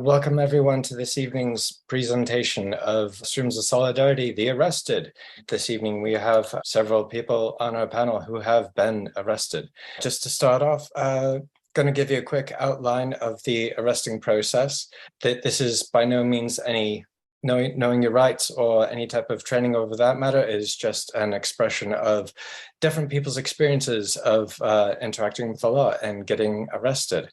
Welcome everyone to this evening's presentation of Streams of Solidarity, The Arrested. This evening we have several people on our panel who have been arrested. Just to start off, going to give you a quick outline of the arresting process. This is by no means any knowing your rights or any type of training over that matter. It is just an expression of different people's experiences of interacting with the law and getting arrested.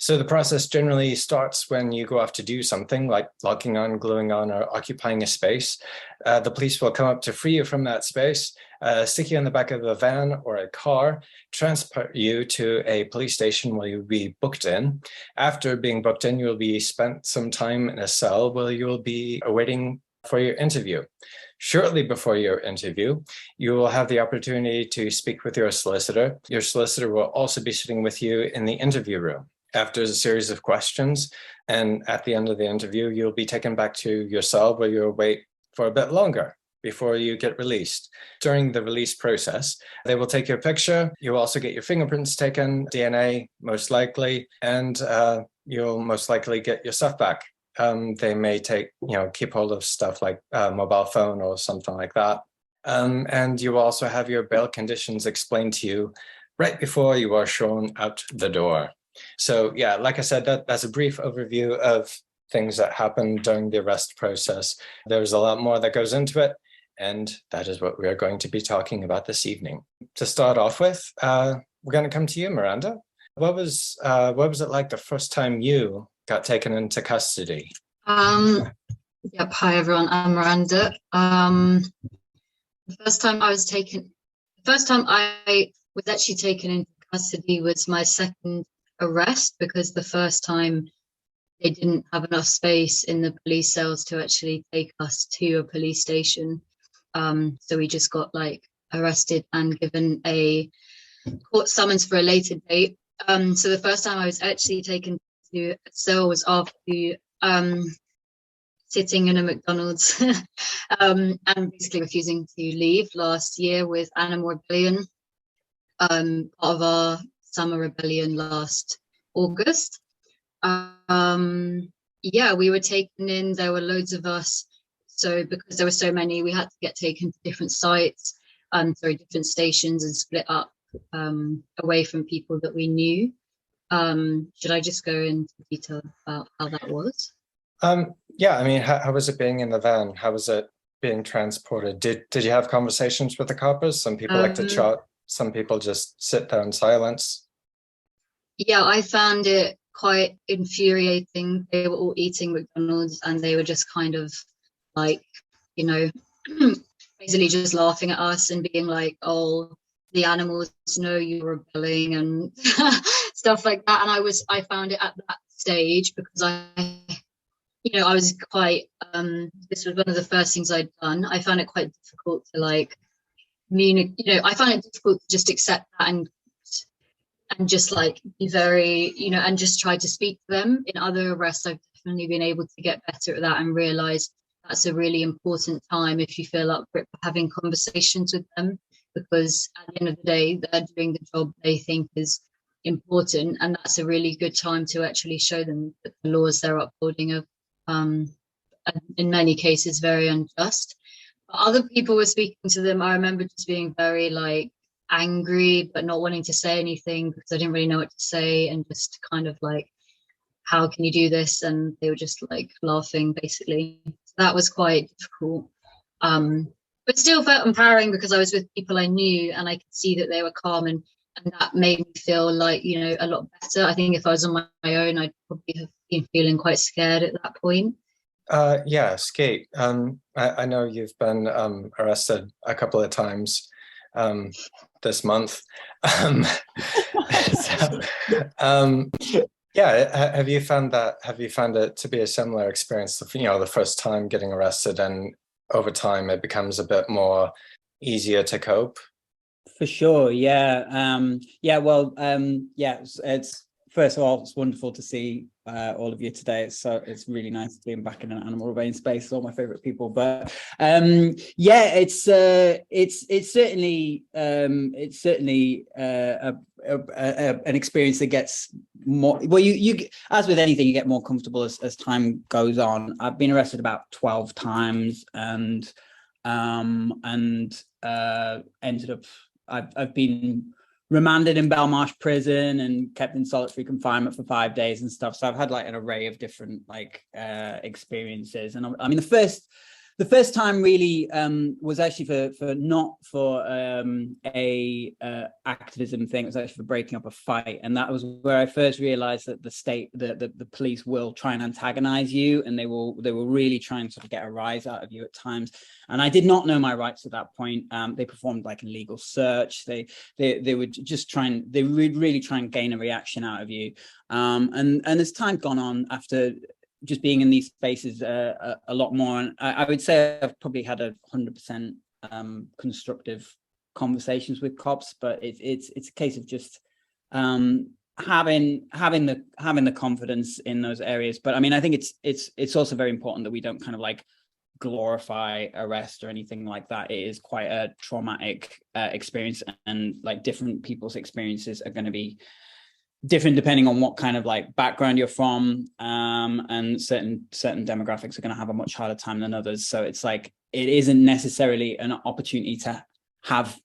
So the process generally starts when you go off to do something like locking on, gluing on, or occupying a space. The police will come up to free you from that space, stick you in the back of a van or a car, transport you to a police station where you'll be booked in. After being booked in, you'll be spent some time in a cell where you'll be awaiting for your interview. Shortly before your interview, you will have the opportunity to speak with your solicitor. Your solicitor will also be sitting with you in the interview room. After a series of questions, and at the end of the interview, you'll be taken back to your cell where you'll wait for a bit longer before you get released. During the release process, they will take your picture. You'll also get your fingerprints taken, DNA most likely, and you'll most likely get your stuff back. They may keep hold of stuff like a mobile phone or something like that. And you will also have your bail conditions explained to you right before you are shown out the door. So yeah, like I said, that's a brief overview of things that happen during the arrest process. There's a lot more that goes into it, and that is what we are going to be talking about this evening. To start off with, we're going to come to you, Miranda. What was it like the first time you got taken into custody? Yep. Hi everyone, I'm Miranda. The first time I was actually taken into custody was my second arrest, because the first time they didn't have enough space in the police cells to actually take us to a police station. So we just got arrested and given a court summons for a later date. So the first time I was actually taken to a cell was after sitting in a McDonald's and basically refusing to leave last year with Animal Rebellion, part of our summer rebellion last August. We were taken in. There were loads of us, so because there were so many, we had to get taken to different sites, different stations, and split up away from people that we knew. Should I just go into detail about how that was? Yeah, I mean, how was it being in the van? How was it being transported? Did you have conversations with the coppers? Some people like to chat. Some people just sit there in silence. Yeah, I found it quite infuriating. They were all eating McDonald's and they were just kind of basically just laughing at us and being like, oh, the animals know you're rebelling and stuff like that. And I found it at that stage because I was quite, this was one of the first things I'd done. I found it quite difficult to I find it difficult to just accept that and just be very, and just try to speak to them. In other arrests, I've definitely been able to get better at that and realize that's a really important time if you feel up for it, having conversations with them, because at the end of the day, they're doing the job they think is important. And that's a really good time to actually show them that the laws they're upholding are, in many cases, very unjust. Other people were speaking to them. I remember just being very angry, but not wanting to say anything because I didn't really know what to say, and just kind of how can you do this? And they were just laughing, basically. So that was quite difficult. But still felt empowering because I was with people I knew and I could see that they were calm, and that made me feel a lot better. I think if I was on my own, I'd probably have been feeling quite scared at that point. Yeah, Skate. I know you've been arrested a couple of times this month. Yeah, have you found it to be a similar experience? The first time getting arrested, and over time it becomes a bit more easier to cope. For sure, yeah. It's first of all, it's wonderful to see all of you today. It's really nice being back in an Animal Remains space. It's all my favorite people, but yeah, it's certainly an experience that gets more, well, you as with anything, you get more comfortable as time goes on. I've been arrested about 12 times, and ended up, I've been remanded in Belmarsh prison and kept in solitary confinement for 5 days and stuff. So I've had like an array of different experiences. And I mean, the first time really was actually not for a activism thing. It was actually for breaking up a fight, and that was where I first realized that the police will try and antagonize you, and they will really try and sort of get a rise out of you at times. And I did not know my rights at that point. They performed like a legal search. They would just they would really try and gain a reaction out of you. And as time gone on, after just being in these spaces a lot more, and I would say I've probably had 100% constructive conversations with cops, but it's a case of just having the confidence in those areas. But I mean, I think it's also very important that we don't kind of like glorify arrest or anything like that. It is quite a traumatic experience, and like different people's experiences are going to be different depending on what kind of like background you're from, and certain demographics are going to have a much harder time than others. So it's like, it isn't necessarily an opportunity to have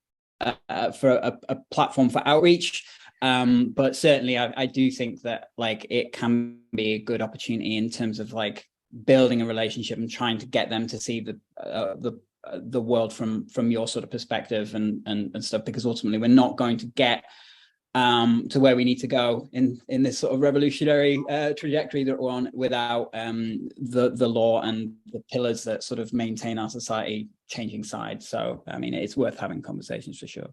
for a platform for outreach, but certainly I do think that like it can be a good opportunity in terms of like building a relationship and trying to get them to see the world from your sort of perspective and stuff, because ultimately we're not going to get to where we need to go in this sort of revolutionary trajectory that we're on without the law and the pillars that sort of maintain our society changing sides. So I mean, it's worth having conversations for sure.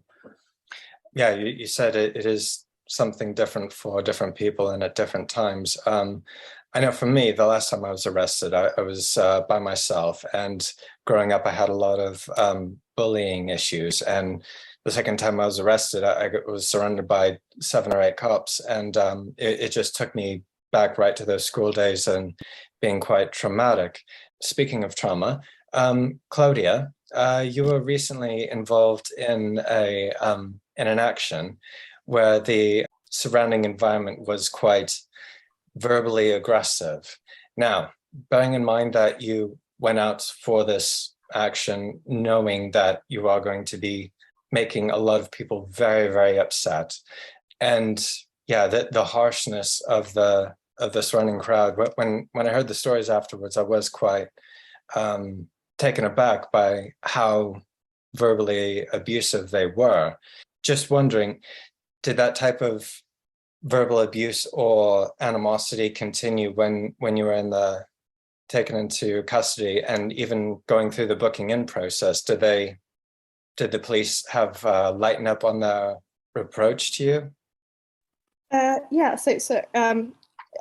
Yeah, you said it is something different for different people and at different times. I know for me, the last time I was arrested, I was by myself, and growing up I had a lot of bullying issues, and the second time I was arrested, I was surrounded by 7 or 8 cops, and it just took me back right to those school days and being quite traumatic. Speaking of trauma, Claudia, you were recently involved in an action where the surrounding environment was quite verbally aggressive. Now, bearing in mind that you went out for this action knowing that you are going to be making a lot of people very, very upset, and yeah, the harshness of the surrounding crowd. When I heard the stories afterwards, I was quite taken aback by how verbally abusive they were. Just wondering, did that type of verbal abuse or animosity continue when you were taken into custody, and even going through the booking in process? Did the police have lighten up on their approach to you? Yeah, so am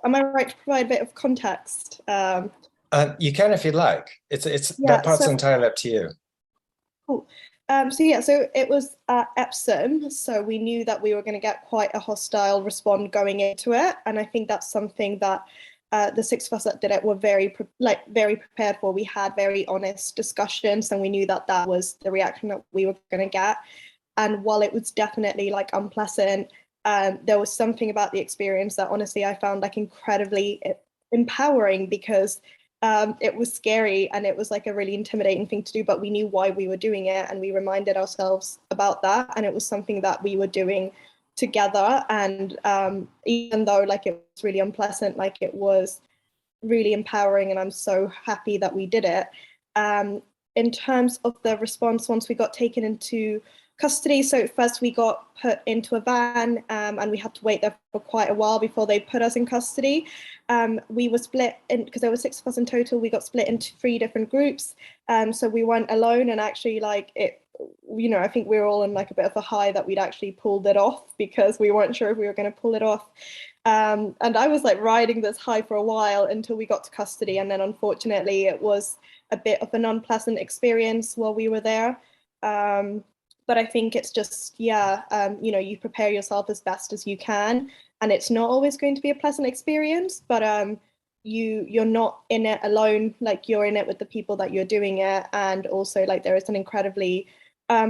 I right to provide a bit of context? You can if you'd like. It's Yeah, that part's so entirely up to you. Cool. So it was Epsom, so we knew that we were going to get quite a hostile response going into it, and I think that's something that the 6 of us that did it were very prepared for. We had very honest discussions, and we knew that that was the reaction that we were going to get. And while it was definitely like unpleasant, there was something about the experience that honestly I found like incredibly empowering, because it was scary and it was like a really intimidating thing to do, but we knew why we were doing it, and we reminded ourselves about that, and it was something that we were doing together. And even though like it was really unpleasant, like it was really empowering, and I'm so happy that we did it. In terms of the response, once we got taken into custody, so first we got put into a van, and we had to wait there for quite a while before they put us in custody. We were split in, because there were 6 of us in total, we got split into 3 different groups, so we weren't alone. And actually like it, you know, I think we were all in like a bit of a high that we'd actually pulled it off, because we weren't sure if we were going to pull it off. And I was like riding this high for a while until we got to custody, and then unfortunately it was a bit of an unpleasant experience while we were there. But I think it's just, you know, you prepare yourself as best as you can. and it's not always going to be a pleasant experience, but you're not in it alone. Like, you're in it with the people that you're doing it, and also like there is an incredibly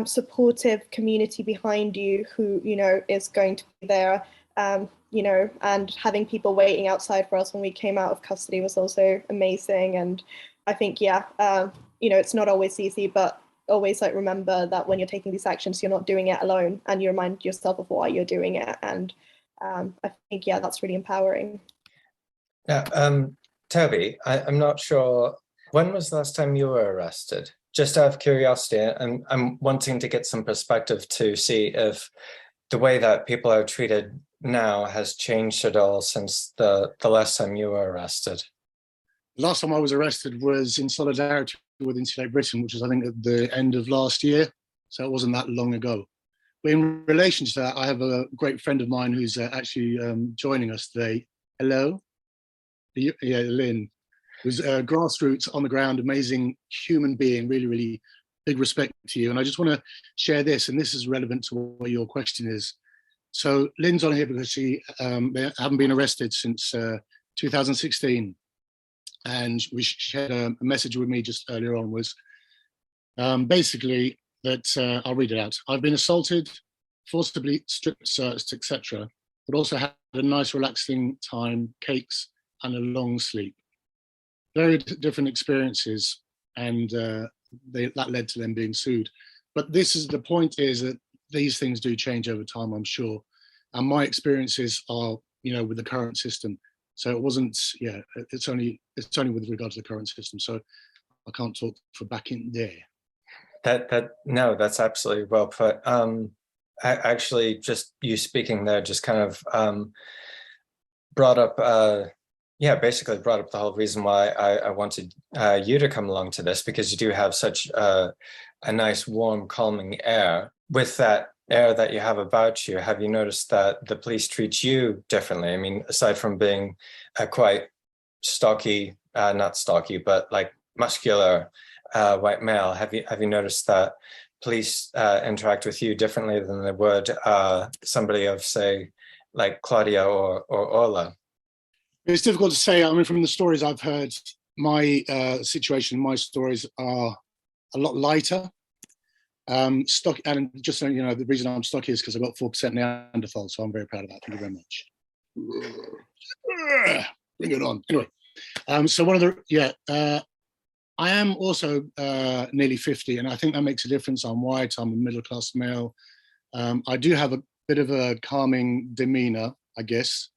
supportive community behind you who, you know, is going to be there. You know, and having people waiting outside for us when we came out of custody was also amazing. And I think, yeah, you know, it's not always easy, but always like remember that when you're taking these actions, you're not doing it alone, and you remind yourself of why you're doing it. And I think, yeah, that's really empowering. Yeah, Toby, I'm not sure, when was the last time you were arrested? Just out of curiosity, and I'm wanting to get some perspective to see if the way that people are treated now has changed at all since the last time you were arrested. Last time I was arrested was in solidarity with Insulate Britain, which was, I think, at the end of last year. So it wasn't that long ago. But in relation to that, I have a great friend of mine who's actually joining us today. Hello. Yeah, Lynn, who's grassroots, on the ground, amazing human being, really, really big respect to you. And I just want to share this, and this is relevant to what your question is. So Lynn's on here because she they haven't been arrested since 2016. And she shared a message with me just earlier on, was basically that, I'll read it out. I've been assaulted, forcibly stripped, searched, etc., but also had a nice relaxing time, cakes, and a long sleep. Very different experiences, and that led to them being sued. But this is the point, is that these things do change over time, I'm sure. And my experiences are, you know, with the current system. So it wasn't, yeah, it's only with regard to the current system. So I can't talk for back in there. No, that's absolutely well put. Actually, just you speaking there just kind of brought up, basically brought up the whole reason why I wanted you to come along to this, because you do have such a nice, warm, calming air. With that air that you have about you, have you noticed that the police treat you differently? I mean, aside from being a quite stocky, not stocky, but like muscular white male, have you noticed that police interact with you differently than they would somebody of, say, like Claudia or Orla? It's difficult to say. I mean, from the stories I've heard, my situation, my stories are a lot lighter. Stock, and just so you know, the reason I'm stocky is because I've got 4% Neanderthal, so I'm very proud of that. Thank you very much. Bring it on. Anyway, so one of the, I am also nearly 50, and I think that makes a difference. I'm white, I'm a middle-class male. I do have a bit of a calming demeanor, I guess.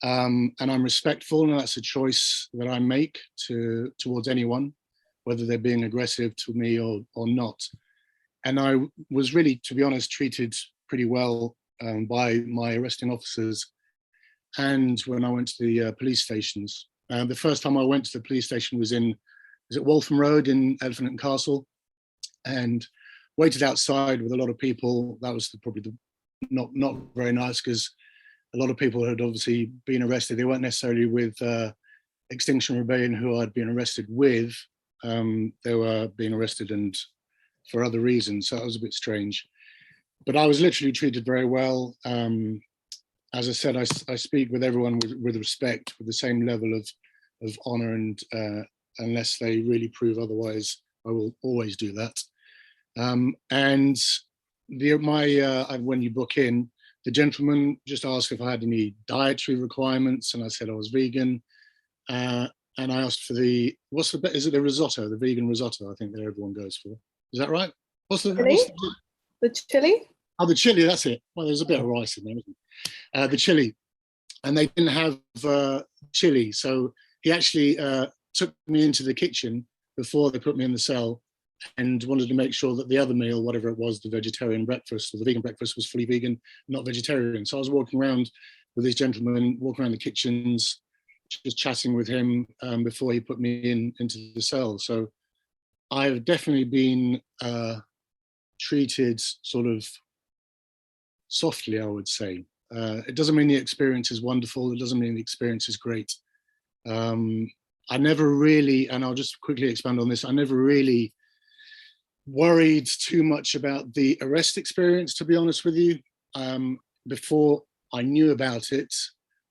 And I'm respectful, and that's a choice that I make towards anyone, whether they're being aggressive to me or not. And I was really, to be honest, treated pretty well by my arresting officers. And when I went to the police stations, the first time I went to the police station was at Waltham Road in Elephant and Castle, and waited outside with a lot of people. That was probably not very nice, because a lot of people had obviously been arrested. They weren't necessarily with Extinction Rebellion, who I'd been arrested with. They were being arrested and for other reasons, so that was a bit strange. But I was literally treated very well. As I said, I speak with everyone with respect, with the same level of honor, and unless they really prove otherwise, I will always do that. And when you book in, the gentleman just asked if I had any dietary requirements, and I said I was vegan. And I asked for is it the risotto, the vegan risotto, I think that everyone goes for. Is that right? The chili? Oh, the chili, that's it. Well, there's a bit of rice in there, isn't there? The chili. And they didn't have chili. So he actually took me into the kitchen before they put me in the cell, and wanted to make sure that the other meal, whatever it was, the vegetarian breakfast or the vegan breakfast, was fully vegan, not vegetarian. So I was walking around with this gentleman, walking around the kitchens, just chatting with him before he put me into the cell. So I've definitely been treated sort of softly, I would say. It doesn't mean the experience is wonderful. It doesn't mean the experience is great. I never really, and I'll just quickly expand on this, I never really worried too much about the arrest experience, to be honest with you. Before I knew about it.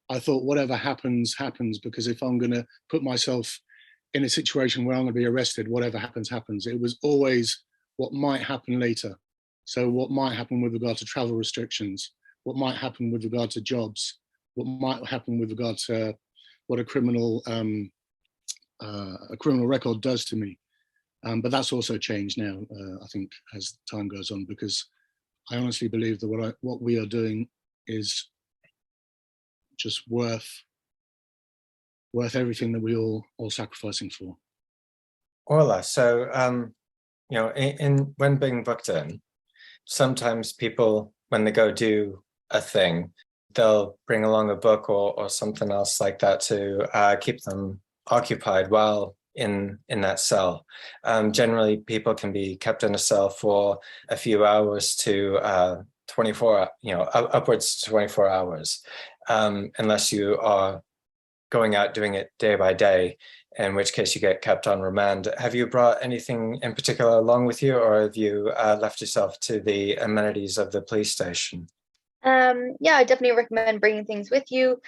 I thought whatever happens, happens, because if I'm going to put myself in a situation where I'm going to be arrested, whatever happens, happens. It was always what might happen later. So what might happen with regard to travel restrictions, what might happen with regard to jobs, what might happen with regard to what a criminal record does to me. But that's also changed now, I think, as time goes on, because I honestly believe that what we are doing is just worth everything that we all sacrificing for. Orla, so in when being booked in, sometimes people, when they go do a thing, they'll bring along a book or something else like that to keep them occupied while in that cell. Generally, people can be kept in a cell for a few hours to 24, upwards to 24 hours, unless you are going out doing it day by day, in which case you get kept on remand. Have you brought anything in particular along with you, or have you left yourself to the amenities of the police station? Yeah, I definitely recommend bringing things with you.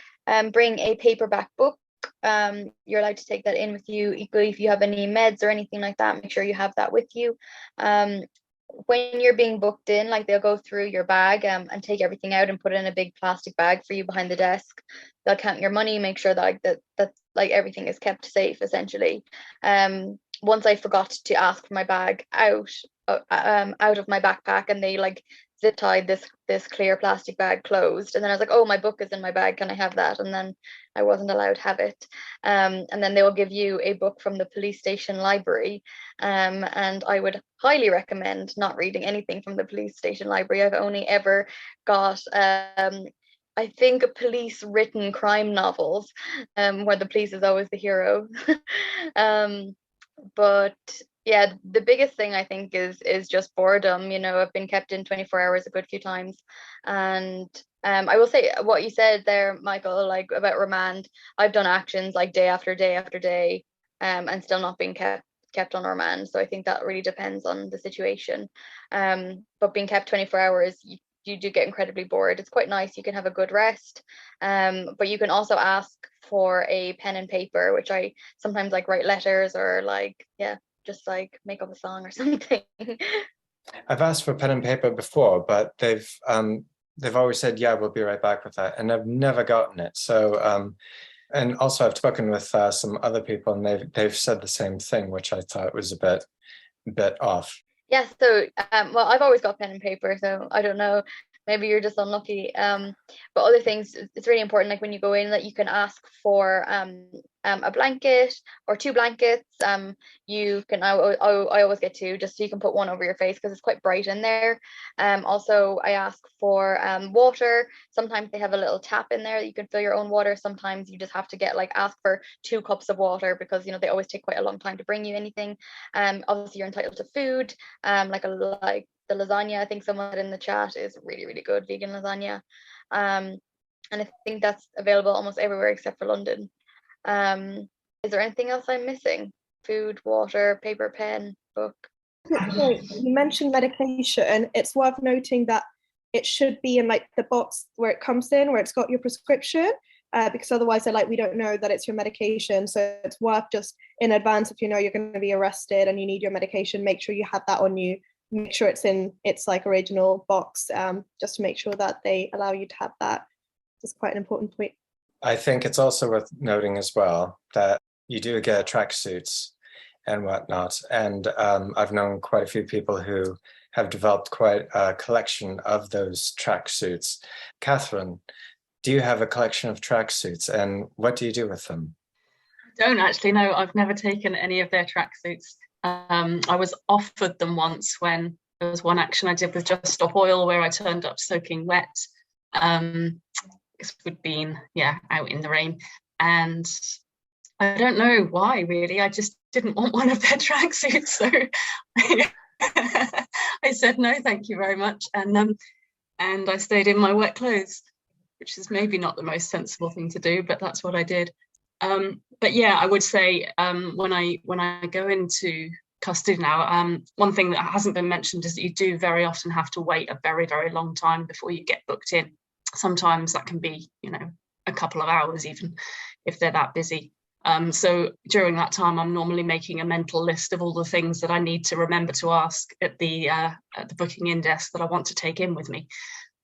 Bring a paperback book. You're allowed to take that in with you. Equally, if you have any meds or anything like that, make sure you have that with you. When you're being booked in, like, they'll go through your bag and take everything out and put it in a big plastic bag for you behind the desk. They'll count your money, make sure that like everything is kept safe, essentially. Once I forgot to ask for my bag out of my backpack, and they like zip tied this clear plastic bag closed, and then I was like, oh, my book is in my bag, can I have that? And then I wasn't allowed to have it. And then they will give you a book from the police station library, and I would highly recommend not reading anything from the police station library. I've only ever got I think police written crime novels, where the police is always the hero. But yeah, the biggest thing I think is just boredom. I've been kept in 24 hours a good few times, and I will say what you said there, Michael, like about remand. I've done actions like day after day after day, and still not being kept on remand. So I think that really depends on the situation. But being kept 24 hours, you do get incredibly bored. It's quite nice. You can have a good rest, but you can also ask for a pen and paper, which I sometimes like write letters or just like make up a song or something. I've asked for pen and paper before, but they've always said, yeah, we'll be right back with that, and I've never gotten it. So and also I've spoken with some other people, and they've said the same thing, which I thought was a bit off. Yeah, so well, I've always got pen and paper, so I don't know, maybe you're just unlucky. But other things, it's really important, like when you go in, that you can ask for a blanket or 2 blankets. You can, I always get 2, just so you can put one over your face because it's quite bright in there. Also I ask for water. Sometimes they have a little tap in there that you can fill your own water. Sometimes you just have to ask for 2 cups of water, because they always take quite a long time to bring you anything. Obviously you're entitled to food, like the lasagna, I think someone in the chat, is really, really good, vegan lasagna. And I think that's available almost everywhere except for London. Is there anything else I'm missing? Food, water, paper, pen, book. You mentioned medication. It's worth noting that it should be in like the box where it comes in, where it's got your prescription, because otherwise they're like, we don't know that it's your medication. So it's worth just in advance, if you know you're going to be arrested and you need your medication, make sure you have that on you. Make sure it's in its like original box, just to make sure that they allow you to have that. It's quite an important point. I think it's also worth noting as well that you do get tracksuits and whatnot. And I've known quite a few people who have developed quite a collection of those tracksuits. Catherine, do you have a collection of tracksuits, and what do you do with them? I don't actually know. I've never taken any of their tracksuits. I was offered them once when there was one action I did with Just Stop Oil where I turned up soaking wet. We'd been out in the rain, and I don't know why really. I just didn't want one of their tracksuits, so I said no, thank you very much, and I stayed in my wet clothes, which is maybe not the most sensible thing to do, but that's what I did. But yeah, I would say when I go into custody now, one thing that hasn't been mentioned is that you do very often have to wait a very, very long time before you get booked in. sometimes that can be, a couple of hours, even if they're that busy. So during that time, I'm normally making a mental list of all the things that I need to remember to ask at the booking in desk that I want to take in with me.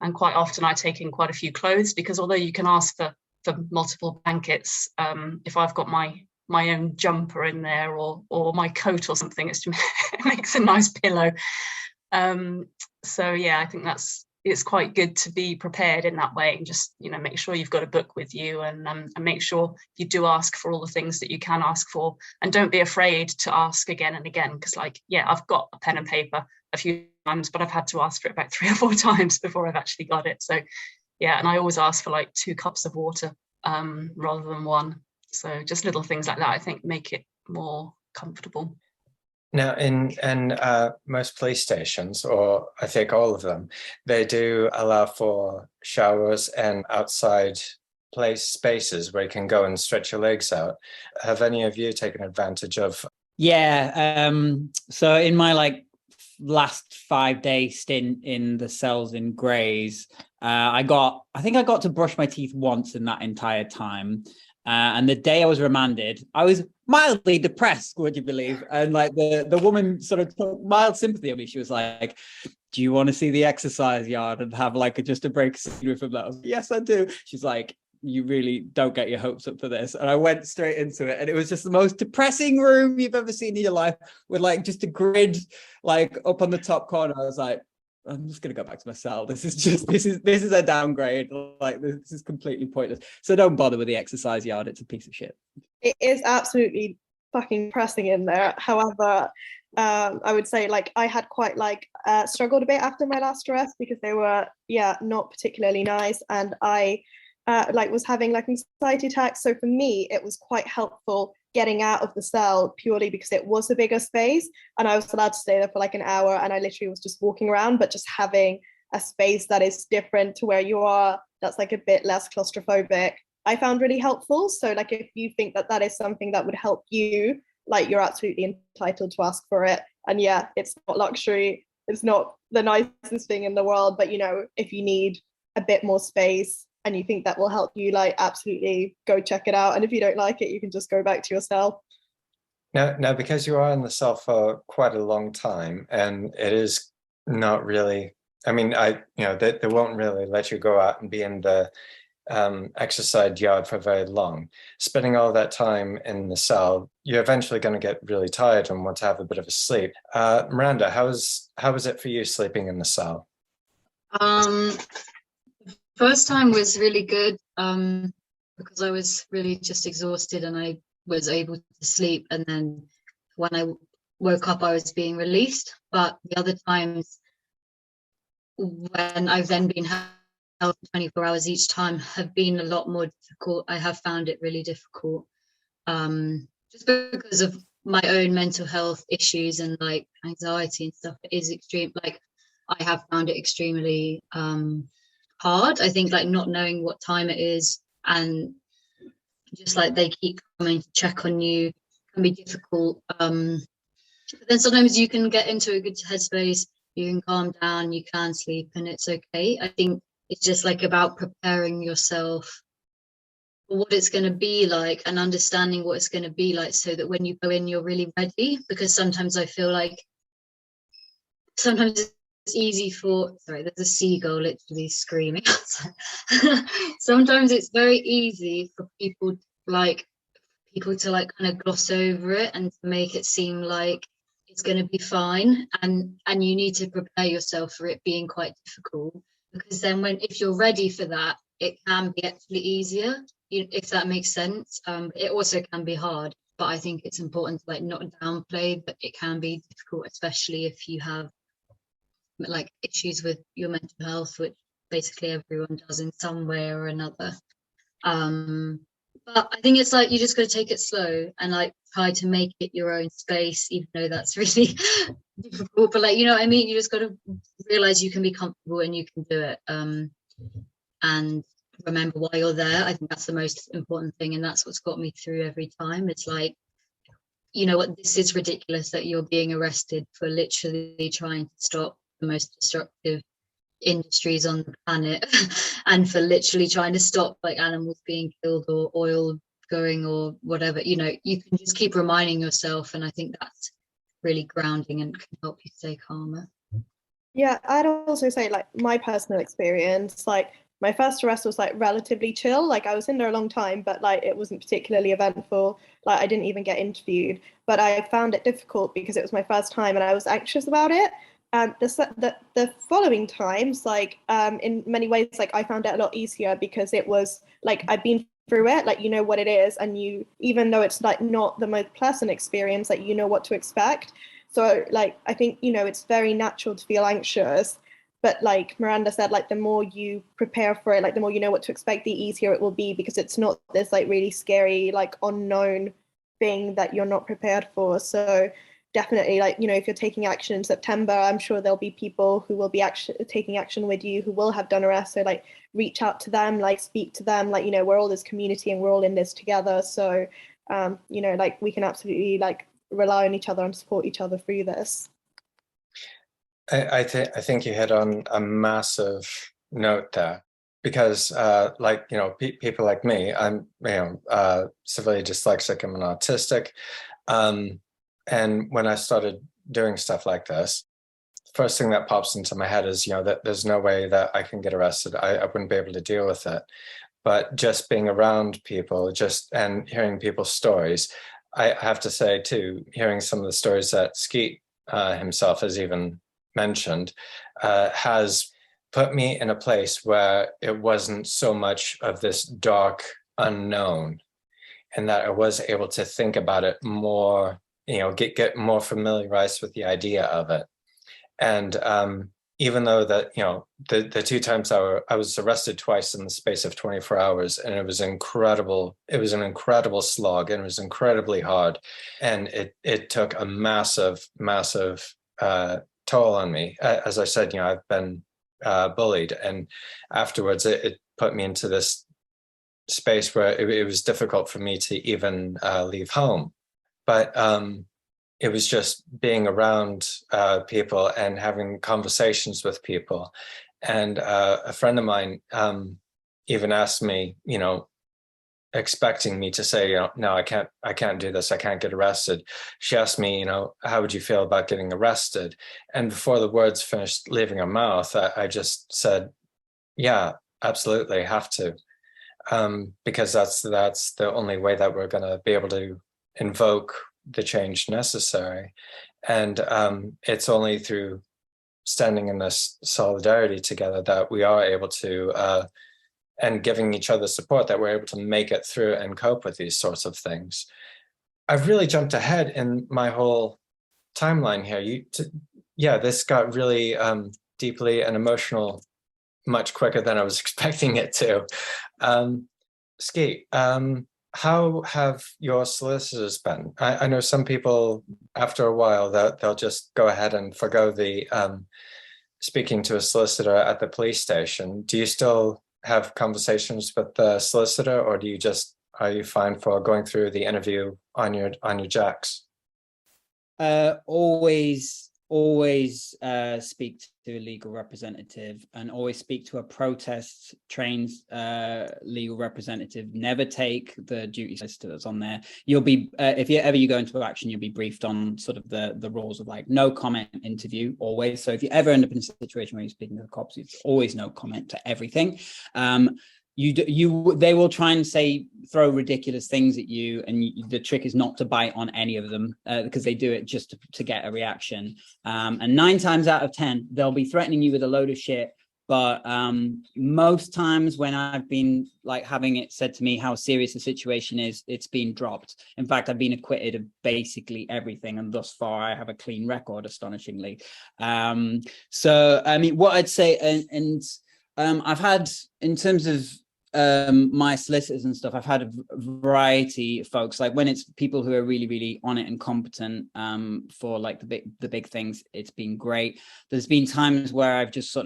And quite often I take in quite a few clothes, because although you can ask for multiple blankets, if I've got my own jumper in there or my coat or something, it makes a nice pillow. So yeah, I think it's quite good to be prepared in that way, and just make sure you've got a book with you, and make sure you do ask for all the things that you can ask for, and don't be afraid to ask again and again, because I've got a pen and paper a few times, but I've had to ask for it about 3 or 4 times before I've actually got it. So yeah, and I always ask for 2 cups of water rather than 1. So just little things like that, I think, make it more comfortable. Now, in most police stations, or I think all of them, they do allow for showers and outside place spaces where you can go and stretch your legs out. Have any of you taken advantage of? Yeah. So in my last 5-day stint in the cells in Grays, I think I got to brush my teeth once in that entire time. And the day I was remanded, I was mildly depressed, would you believe? And the woman sort of took mild sympathy on me. She was like, do you want to see the exercise yard and have just a break scenery from that? I was like, yes, I do. She's like, you really don't get your hopes up for this. And I went straight into it, and it was just the most depressing room you've ever seen in your life, with just a grid up on the top corner. I was like, I'm just gonna go back to my cell. This is a downgrade. This is completely pointless. So don't bother with the exercise yard. It's a piece of shit. It is absolutely fucking pressing in there. However, I would say I had quite struggled a bit after my last arrest, because they were not particularly nice, and I was having anxiety attacks. So for me, it was quite helpful getting out of the cell, purely because it was a bigger space and I was allowed to stay there for an hour, and I literally was just walking around, but just having a space that is different to where you are, that's a bit less claustrophobic, I found really helpful. So if you think that is something that would help you, you're absolutely entitled to ask for it. And yeah, it's not luxury, it's not the nicest thing in the world, but if you need a bit more space and you think that will help you, absolutely go check it out. And if you don't like it, you can just go back to your cell. Now, because you are in the cell for quite a long time, and it is not really, they won't really let you go out and be in the exercise yard for very long. Spending all that time in the cell, you're eventually going to get really tired and want to have a bit of a sleep. Miranda, how was it for you sleeping in the cell? First time was really good, because I was really just exhausted and I was able to sleep, and then when I woke up I was being released. But the other times, when I've then been held 24 hours each time, have been a lot more difficult. I have found it really difficult, just because of my own mental health issues and anxiety and stuff. It is extreme. I have found it extremely hard. I think not knowing what time it is, and just they keep coming to check on you, can be difficult. But then sometimes you can get into a good headspace, you can calm down, you can sleep, and it's okay. I think it's just about preparing yourself for what it's going to be like, and understanding what it's going to be like, so that when you go in you're really ready. Because sometimes I feel sometimes it's easy for, sorry, there's a seagull literally screaming outside. Sometimes it's very easy for people to kind of gloss over it and to make it seem like it's going to be fine, and you need to prepare yourself for it being quite difficult, because then if you're ready for that, it can be actually easier, if that makes sense. It also can be hard, but I think it's important to not downplay that it can be difficult, especially if you have issues with your mental health, which basically everyone does in some way or another. But I think it's you just got to take it slow and try to make it your own space, even though that's really difficult. But you know what I mean? You just got to realize you can be comfortable and you can do it. And remember why you're there. I think that's the most important thing, and that's what's got me through every time. It's you know what, this is ridiculous that you're being arrested for literally trying to stop the most destructive industries on the planet and for literally trying to stop like animals being killed or oil going or whatever, you know, you can just keep reminding yourself, and I think that's really grounding and can help you stay calmer. Yeah, I'd also say like my personal experience, like my first arrest was like relatively chill. Like I was in there a long time, but like it wasn't particularly eventful. Like I didn't even get interviewed, but I found it difficult because it was my first time and I was anxious about it. And the following times, like in many ways, like I found it a lot easier because it was like I've been through it, like you know what it is, and you, even though it's like not the most pleasant experience, like you know what to expect. So like I think, you know, it's very natural to feel anxious, but like Miranda said, like the more you prepare for it, like the more you know what to expect, the easier it will be because it's not this like really scary, like unknown thing that you're not prepared for. So definitely, like, you know, if you're taking action in September, I'm sure there'll be people who will be taking action with you who will have done arrests. So like reach out to them, like speak to them, like, you know, we're all this community and we're all in this together. So you know, like we can absolutely like rely on each other and support each other through this. I think you hit on a massive note there, because like, you know, people like me, I'm, you know, severely dyslexic, I'm an autistic, and when I started doing stuff like this, first thing that pops into my head is, you know, that there's no way that I can get arrested. I wouldn't be able to deal with it. But just being around people, just and hearing people's stories, I have to say too, hearing some of the stories that Skeet himself has even mentioned, has put me in a place where it wasn't so much of this dark unknown, and that I was able to think about it more, you know, get more familiarized with the idea of it. And even though that, you know, the two times I was arrested twice in the space of 24 hours, and it was incredible. It was an incredible slog, and it was incredibly hard, and it took a massive toll on me. As I said, you know, I've been bullied, and afterwards it put me into this space where it was difficult for me to even leave home. But it was just being around people and having conversations with people. And a friend of mine even asked me, you know, expecting me to say, you know, no, I can't do this, I can't get arrested. She asked me, you know, how would you feel about getting arrested? And before the words finished leaving her mouth, I just said, yeah, absolutely, have to. Because that's the only way that we're going to be able to invoke the change necessary. And it's only through standing in this solidarity together that we are able to, and giving each other support, that we're able to make it through and cope with these sorts of things. I've really jumped ahead in my whole timeline here. Yeah, this got really deeply and emotional much quicker than I was expecting it to. Skeet, how have your solicitors been? I know some people, after a while, they'll just go ahead and forgo the speaking to a solicitor at the police station. Do you still have conversations with the solicitor, or are you fine for going through the interview on your jacks? Always speak to a legal representative, and always speak to a protest trained legal representative. Never take the duty list that's on there. You'll be if you go into action, you'll be briefed on sort of the rules of like no comment interview always. So if you ever end up in a situation where you're speaking to the cops, it's always no comment to everything. They will try and throw ridiculous things at you, and the trick is not to bite on any of them because they do it just to get a reaction. And 9 times out of 10, they'll be threatening you with a load of shit. But most times when I've been like having it said to me how serious the situation is, it's been dropped. In fact, I've been acquitted of basically everything, and thus far I have a clean record, astonishingly. So I mean, what I'd say, and I've had, in terms of my solicitors and stuff, I've had a variety of folks. Like when it's people who are really on it and competent for like the big things, it's been great. There's been times where I've just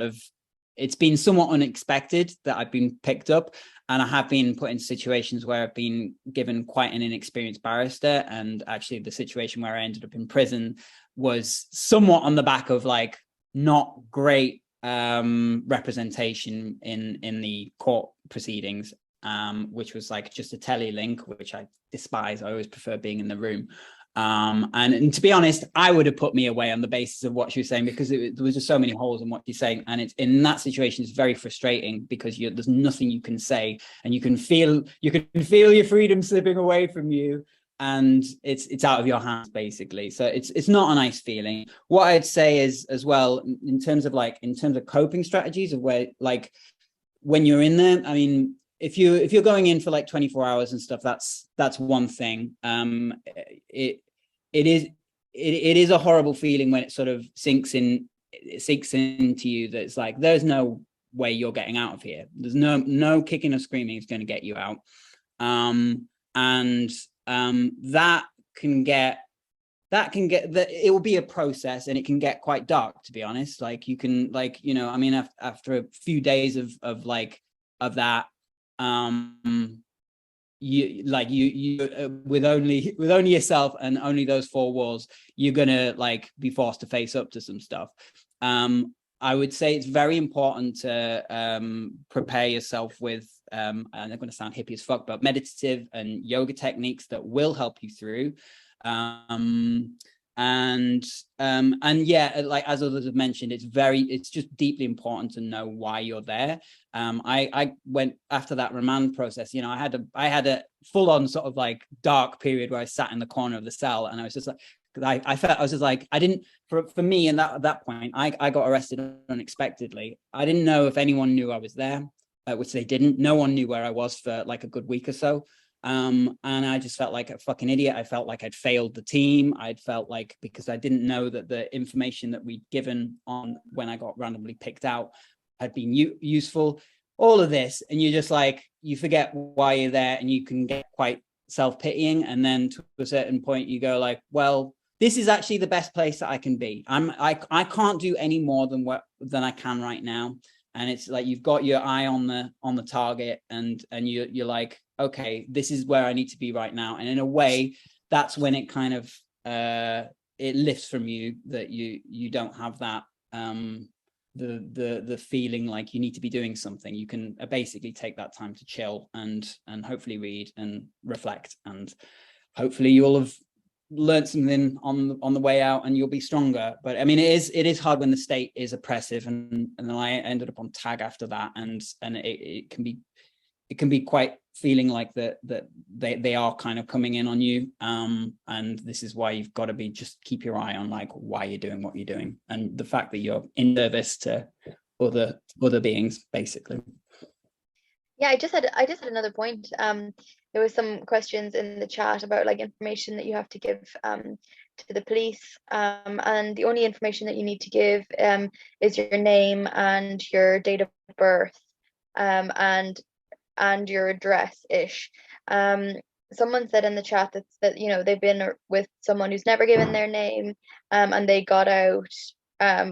it's been somewhat unexpected that I've been picked up, and I have been put in situations where I've been given quite an inexperienced barrister. And actually the situation where I ended up in prison was somewhat on the back of like not great representation in the court proceedings, which was like just a telelink, which I despise. I always prefer being in the room. And to be honest, I would have put me away on the basis of what she was saying, because there was just so many holes in what she's saying. And it's in that situation, it's very frustrating because there's nothing you can say, and you can feel your freedom slipping away from you, and it's out of your hands basically. So it's not a nice feeling. What I'd say is as well, in terms of coping strategies of where, like, when you're in there, I mean, if you're going in for like 24 hours and stuff, that's one thing. It is a horrible feeling when it sort of sinks into you that it's like, there's no way you're getting out of here. There's no kicking or screaming is going to get you out. That can get that it will be a process, and it can get quite dark, to be honest. Like, you can, like, you know, I mean, after a few days of that, you with only yourself and only those four walls, you're gonna like be forced to face up to some stuff. I would say it's very important to prepare yourself with, and I'm going to sound hippie as fuck, but meditative and yoga techniques that will help you through. And yeah, like as others have mentioned, it's just deeply important to know why you're there. I went after that remand process, you know, I had a full-on sort of like dark period where I sat in the corner of the cell, and I was just like, I felt, I was just like, I didn't, for me, and at that point, I got arrested unexpectedly. I didn't know if anyone knew I was there, which they didn't. No one knew where I was for like a good week or so. And I just felt like a fucking idiot. I felt like I'd failed the team. I'd felt like, because I didn't know that the information that we'd given on when I got randomly picked out had been useful. All of this, and you're just like, you forget why you're there, and you can get quite self-pitying. And then to a certain point, you go like, well, this is actually the best place that I can be. I can't do any more than I can right now. And it's like, you've got your eye on the target, and you're like, okay, this is where I need to be right now. And in a way, that's when it kind of it lifts from you, that you don't have that the feeling like you need to be doing something. You can basically take that time to chill and hopefully read and reflect, and hopefully you'll have learned something on the way out, and you'll be stronger. But I mean, it is hard when the state is oppressive, and then I ended up on tag after that, and it can be quite feeling like that they are kind of coming in on you, and this is why you've got to just keep your eye on like why you're doing what you're doing, and the fact that you're in service to other beings, basically. Yeah, I just had another point. There was some questions in the chat about like information that you have to give to the police, and the only information that you need to give is your name and your date of birth, and your address ish. Someone said in the chat that you know, they've been with someone who's never given their name, and they got out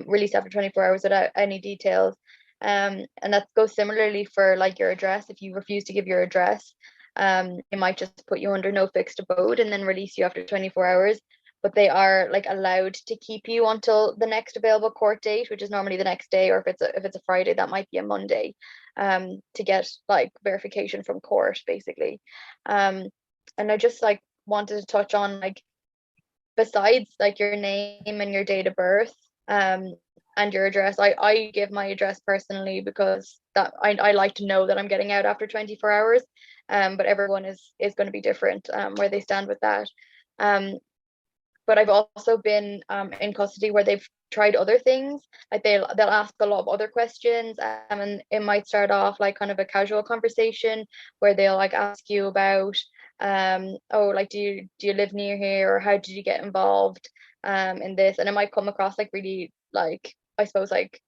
released after 24 hours without any details. And that goes similarly for like your address. If you refuse to give your address, they might just put you under no fixed abode and then release you after 24 hours. But they are like allowed to keep you until the next available court date, which is normally the next day, or if it's a Friday, that might be a Monday, to get like verification from court, basically. And I just like wanted to touch on, like, besides like your name and your date of birth, and your address, I give my address personally because that I like to know that I'm getting out after 24 hours. But everyone is going to be different where they stand with that. But I've also been in custody where they've tried other things. Like they'll ask a lot of other questions, and it might start off like kind of a casual conversation where they'll like ask you about oh, like, do you live near here, or how did you get involved in this? And it might come across like really, like, I suppose, like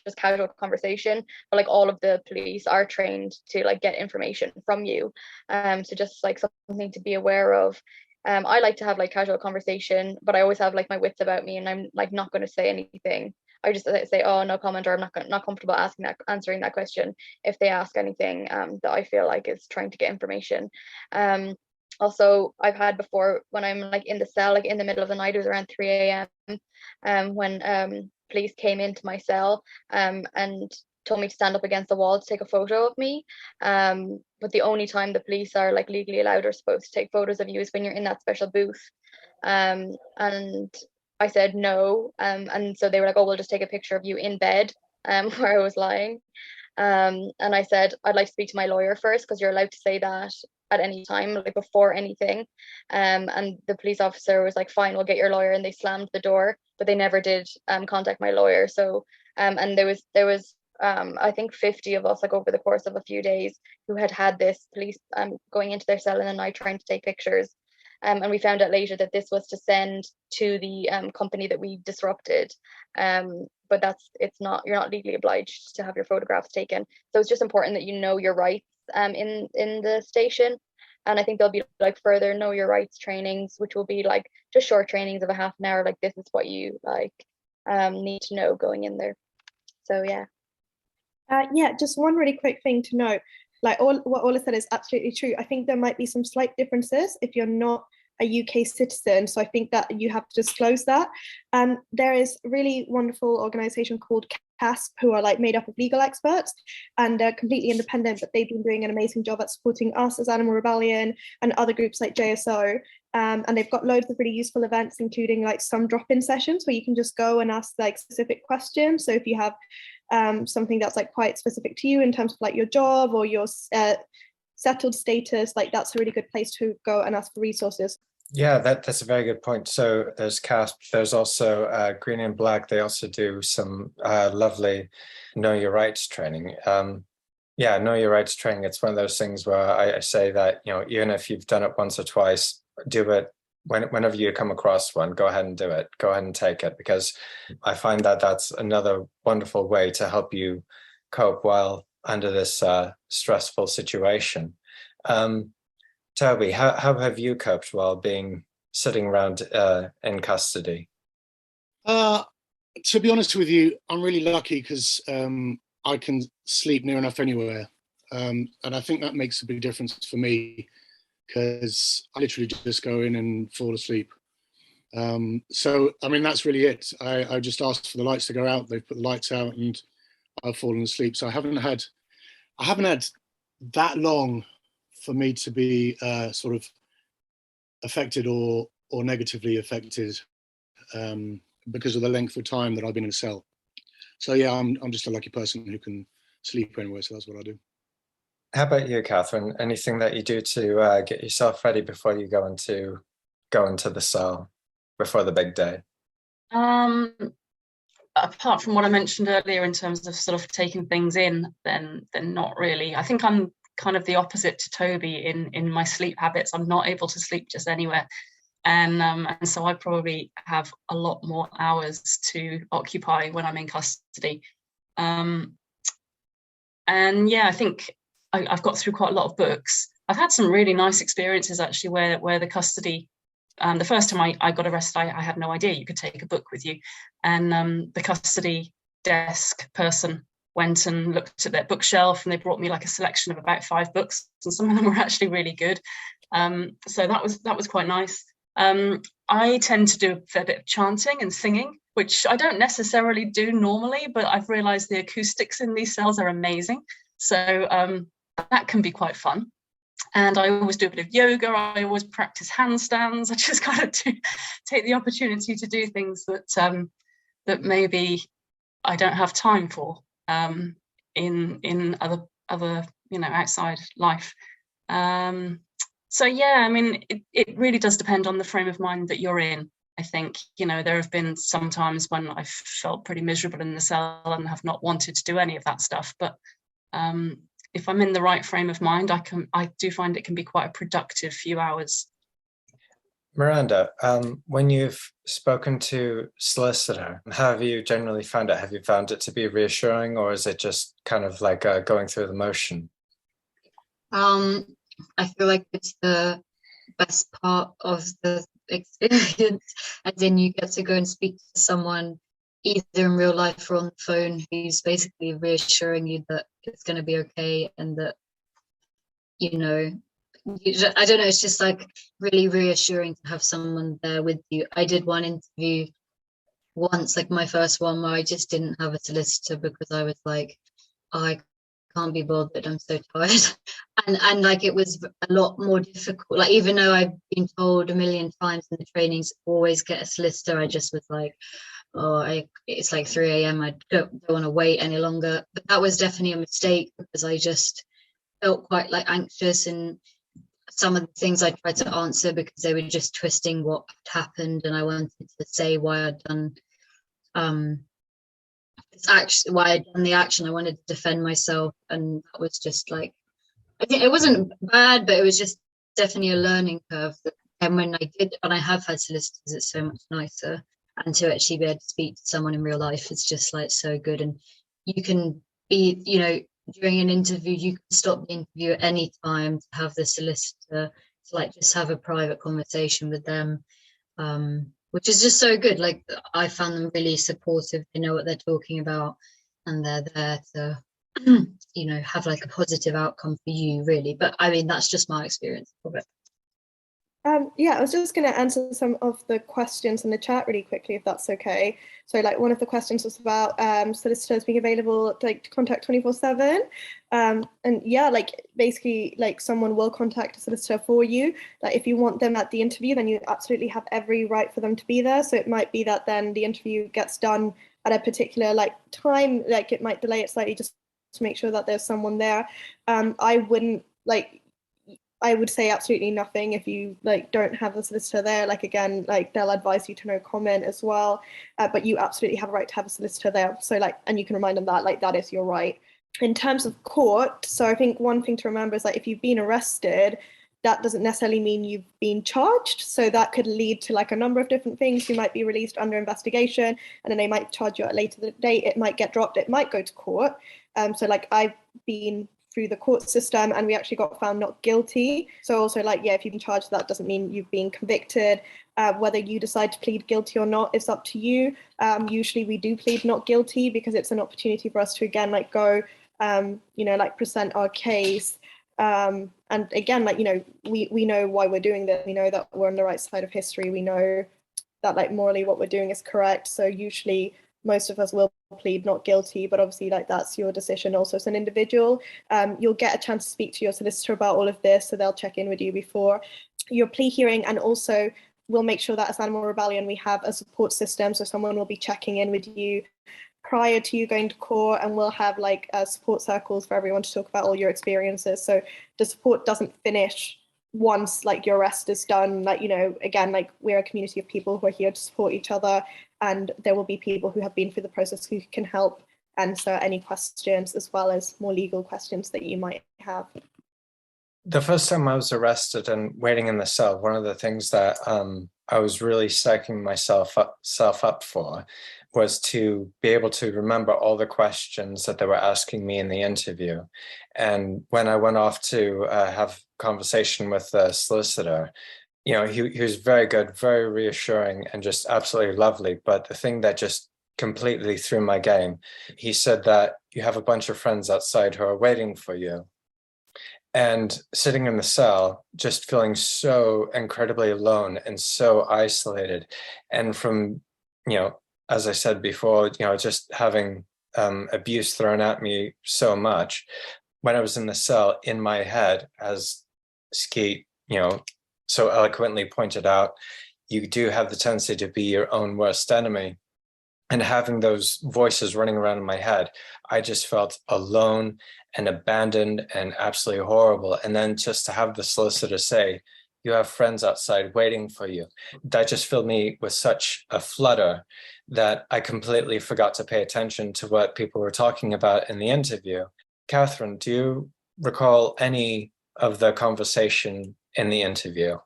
just casual conversation, but like all of the police are trained to like get information from you, so just like something to be aware of. I like to have like casual conversation, but I always have like my wits about me, and I'm like not going to say anything. I just say, oh, no comment, or I'm not comfortable answering that question if they ask anything that I feel like is trying to get information. Also, I've had before when I'm like in the cell, like in the middle of the night, it was around 3 a.m. When police came into my cell and told me to stand up against the wall to take a photo of me. But the only time the police are like legally allowed or supposed to take photos of you is when you're in that special booth. And I said no. And so they were like, oh, we'll just take a picture of you in bed where I was lying. And I said, I'd like to speak to my lawyer first, because you're allowed to say that at any time, like before anything. And the police officer was like, fine, we'll get your lawyer. And they slammed the door, but they never did contact my lawyer. So and there was I think 50 of us, like over the course of a few days, who had this police going into their cell in the night trying to take pictures. And we found out later that this was to send to the company that we disrupted. But you're not legally obliged to have your photographs taken. So it's just important that you know your rights in the station. And I think there'll be like further know your rights trainings, which will be like just short trainings of a half an hour. Like, this is what you like need to know going in there. So yeah. Yeah, just one really quick thing to note. Like, what Ola said is absolutely true. I think there might be some slight differences if you're not a UK citizen. So I think that you have to disclose that. There is a really wonderful organization called CASP, who are like made up of legal experts, and they're completely independent, but they've been doing an amazing job at supporting us as Animal Rebellion and other groups like JSO. And they've got loads of really useful events, including like some drop-in sessions where you can just go and ask like specific questions. So if you have something that's like quite specific to you in terms of like your job or your settled status, like that's a really good place to go and ask for resources. Yeah, that's a very good point. So there's CASP, there's also Green and Black. They also do some lovely Know Your Rights training. Yeah, Know Your Rights training. It's one of those things where I say that, you know, even if you've done it once or twice, do it whenever you come across one. Go ahead and do it. Go ahead and take it, because I find that that's another wonderful way to help you cope while under this stressful situation. Toby, how have you coped while sitting around in custody? To be honest with you, I'm really lucky because I can sleep near enough anywhere. And I think that makes a big difference for me, because I literally just go in and fall asleep. So, I mean, that's really it. I just asked for the lights to go out. They've put the lights out and I've fallen asleep. So I haven't had that long for me to be sort of affected or negatively affected because of the length of time that I've been in a cell. So yeah, I'm just a lucky person who can sleep anywhere. So that's what I do. How about you, Catherine? Anything that you do to get yourself ready before you go into the cell before the big day? Apart from what I mentioned earlier in terms of sort of taking things in, then not really. I think I'm kind of the opposite to Toby in my sleep habits. I'm not able to sleep just anywhere. And so I probably have a lot more hours to occupy when I'm in custody. And yeah, I think I've got through quite a lot of books. I've had some really nice experiences actually where the custody, the first time I got arrested, I had no idea you could take a book with you. And the custody desk person went and looked at their bookshelf, and they brought me like a selection of about 5 books, and some of them were actually really good. So that was quite nice. I tend to do a fair bit of chanting and singing, which I don't necessarily do normally, but I've realized the acoustics in these cells are amazing. So that can be quite fun. And I always do a bit of yoga. I always practice handstands. I just kind of take the opportunity to do things that maybe I don't have time for in other outside life. So yeah, I mean, it really does depend on the frame of mind that you're in. I think, there have been some times when I've felt pretty miserable in the cell and have not wanted to do any of that stuff. But if I'm in the right frame of mind, I do find it can be quite a productive few hours. Miranda, when you've spoken to solicitor, how have you generally found it? Have you found it to be reassuring, or is it just kind of like going through the motion? I feel like it's the best part of the experience, as in you get to go and speak to someone either in real life or on the phone who's basically reassuring you that it's going to be okay, and that I don't know, it's just like really reassuring to have someone there with you. I did one interview once, like my first one, where I just didn't have a solicitor because I was like, oh, I can't be bothered, I'm so tired. And like it was a lot more difficult. Like even though I've been told a million times in the trainings, always get a solicitor, I just was like, oh, it's like 3 a.m. I don't want to wait any longer. But that was definitely a mistake because I just felt quite like anxious, and some of the things I tried to answer because they were just twisting what had happened, and I wanted to say why I'd done this action, why I'd done the action. I wanted to defend myself, and that was just like, I think it wasn't bad, but it was just definitely a learning curve. And when I did, and I have had solicitors, it's so much nicer. And to actually be able to speak to someone in real life is just like so good. And you can be, you know, during an interview, you can stop the interview at any time to have the solicitor to like just have a private conversation with them, which is just so good. Like I found them really supportive. They know what they're talking about, and they're there to, you know, have like a positive outcome for you, really. But I mean, that's just my experience of it. Yeah, I was just going to answer some of the questions in the chat really quickly, if that's okay. So like one of the questions was about solicitors being available to like contact 24/7. And yeah, like basically like someone will contact a solicitor for you. Like if you want them at the interview, then you absolutely have every right for them to be there. So it might be that then the interview gets done at a particular like time, like it might delay it slightly just to make sure that there's someone there. I would say absolutely nothing if you like don't have the solicitor there. Like again, like they'll advise you to no comment as well, but you absolutely have a right to have a solicitor there. So like, and you can remind them that like that is your right. In terms of court, so I think one thing to remember is like if you've been arrested, that doesn't necessarily mean you've been charged. So that could lead to like a number of different things. You might be released under investigation, and then they might charge you at a later date. It might get dropped. It might go to court. So like I've been through the court system and we actually got found not guilty. So also like, yeah, if you've been charged, that doesn't mean you've been convicted. Whether you decide to plead guilty or not is up to you. Usually we do plead not guilty because it's an opportunity for us to again like go, you know, like present our case. And again, like, you know, we know why we're doing this. We know that we're on the right side of history. We know that like morally what we're doing is correct. So usually most of us will plead not guilty, but obviously like that's your decision also as an individual. You'll get a chance to speak to your solicitor about all of this, so they'll check in with you before your plea hearing, and also we'll make sure that as Animal Rebellion we have a support system, so someone will be checking in with you prior to you going to court, and we'll have like support circles for everyone to talk about all your experiences. So the support doesn't finish once like your arrest is done. Like, you know, again, like we're a community of people who are here to support each other, and there will be people who have been through the process who can help answer any questions as well as more legal questions that you might have. The first time I was arrested and waiting in the cell, one of the things that I was really psyching myself up for was to be able to remember all the questions that they were asking me in the interview. And when I went off to have conversation with the solicitor, you know, he was very good, very reassuring, and just absolutely lovely. But the thing that just completely threw my game, he said that you have a bunch of friends outside who are waiting for you. And sitting in the cell, just feeling so incredibly alone and so isolated. And from, you know, as I said before, you know, just having abuse thrown at me so much, when I was in the cell, in my head, as Skeet, you know, so eloquently pointed out, you do have the tendency to be your own worst enemy. And having those voices running around in my head, I just felt alone and abandoned and absolutely horrible. And then just to have the solicitor say, you have friends outside waiting for you, that just filled me with such a flutter that I completely forgot to pay attention to what people were talking about in the interview. Catherine, do you recall any of the conversation in the interview?